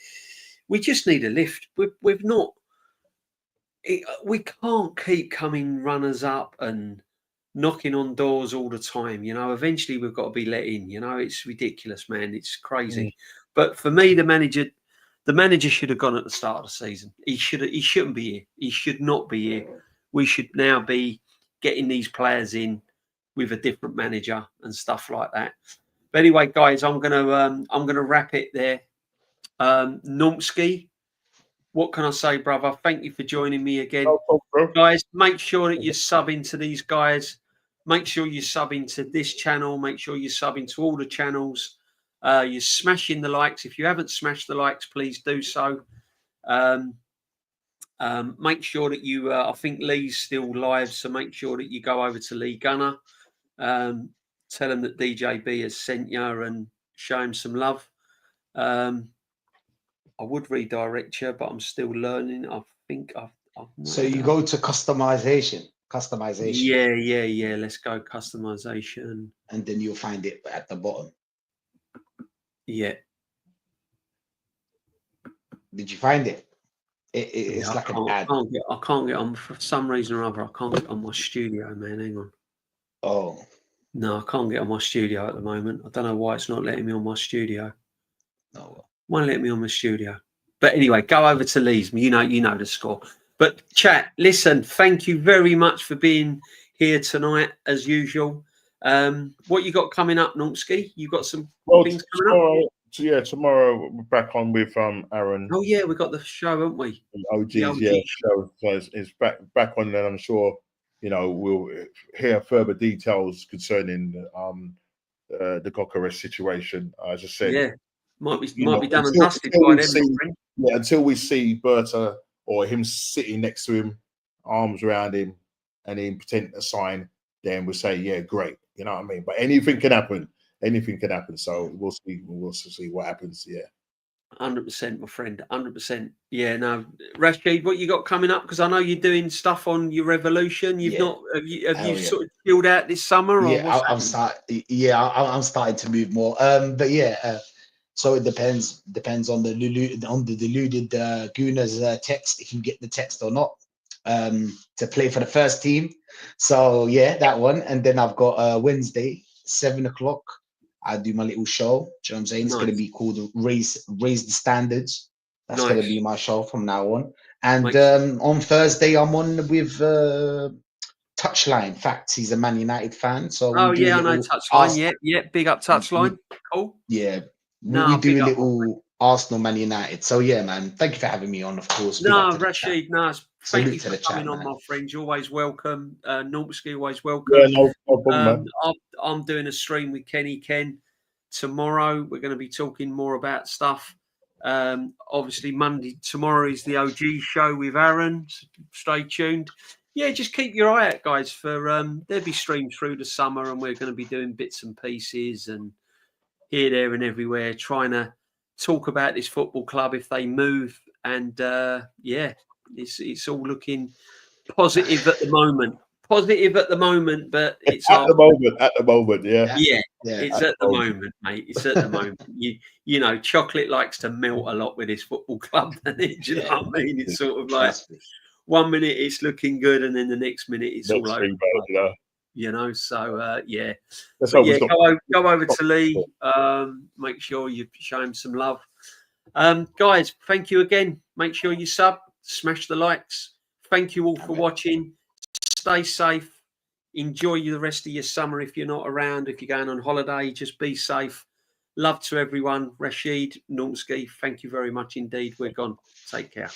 We just need a lift. We've not. We can't keep coming runners up and knocking on doors all the time. You know, eventually we've got to be let in. You know, it's ridiculous, man. It's crazy. But for me, the manager should have gone at the start of the season. He shouldn't be here. He should not be here. We should now be getting these players in with a different manager and stuff like that. But anyway, guys, I'm gonna wrap it there. Nomsky, what can I say, brother? Thank you for joining me again. Guys, make sure that you're subbing to these guys. Make sure you're subbing to this channel. Make sure you're subbing to all the channels. You're smashing the likes. If you haven't smashed the likes, please do so. Make sure that you, I think Lee's still live, so make sure that you go over to Lee Gunner. Tell him that DJB has sent you and show him some love. I would redirect you, but I'm still learning. I think I've so you go to customization. Yeah. Let's go customization. And then you'll find it at the bottom. Yeah. Did you find it? It's like an ad. I can't get on for some reason or other. I can't get on my studio, man. Hang on. Oh. No, I can't get on my studio at the moment. I don't know why it's not letting me on my studio. Oh. Won't let me on my studio. But anyway, go over to Lee's. You know the score. But chat, listen, thank you very much for being here tonight, as usual. What you got coming up, Nomsky? You got some things coming up? Yeah, tomorrow we're back on with Aaron. Oh yeah, we got the show, haven't we? OGs, show. So it's back on, and I'm sure we'll hear further details concerning the Gokares situation. As I said, might be done and dusted by then. Until we see Berta or him sitting next to him, arms around him, and him pretend to sign, then we'll say, yeah, great. You know what I mean? But anything can happen. Anything can happen. So we'll see. We'll see what happens. Yeah. 100%, my friend. 100%. Yeah. No, Rashid, what you got coming up? Because I know you're doing stuff on your Revolution. You've not. Have you sort of chilled out this summer? Or I'm starting to move more. But yeah. So it depends on the deluded Gooner's text, if you get the text or not, to play for the first team. So yeah, that one. And then I've got Wednesday, 7:00. I do my little show. Do you know what I'm saying? It's going to be called Raise the Standards. That's going to be my show from now on. And on Thursday, I'm on with Touchline. Facts, he's a Man United fan. So I know Touchline. Yeah, big up Touchline. Cool. Yeah. We do a little Arsenal Man United. So yeah, man. Thank you for having me on, of course. No, Rashid, thank you for coming on, my friend. You're always welcome. Nomsky, always welcome. Yeah, no problem, man. I'm doing a stream with Kenny Ken tomorrow. We're going to be talking more about stuff. Obviously, tomorrow is the OG show with Aaron. So stay tuned. Yeah, just keep your eye out, guys, for there'll be streams through the summer, and we're going to be doing bits and pieces and here, there, and everywhere, trying to talk about this football club if they move. And it's all looking positive at the moment. positive at the moment, but it's at the moment, yeah. It's at the moment, mate. It's at the moment. You know, chocolate likes to melt a lot with this football club, doesn't it? Do you know what I mean? It's sort of like 1 minute it's looking good, and then the next minute it's all over. You know, so yeah. But yeah, go over to Lee. Make sure you show him some love. Guys, thank you again. Make sure you sub, smash the likes. Thank you all for watching. Stay safe. Enjoy the rest of your summer. If you're not around, if you're going on holiday, just be safe. Love to everyone. Rashid, Normski, thank you very much indeed. We're gone. Take care.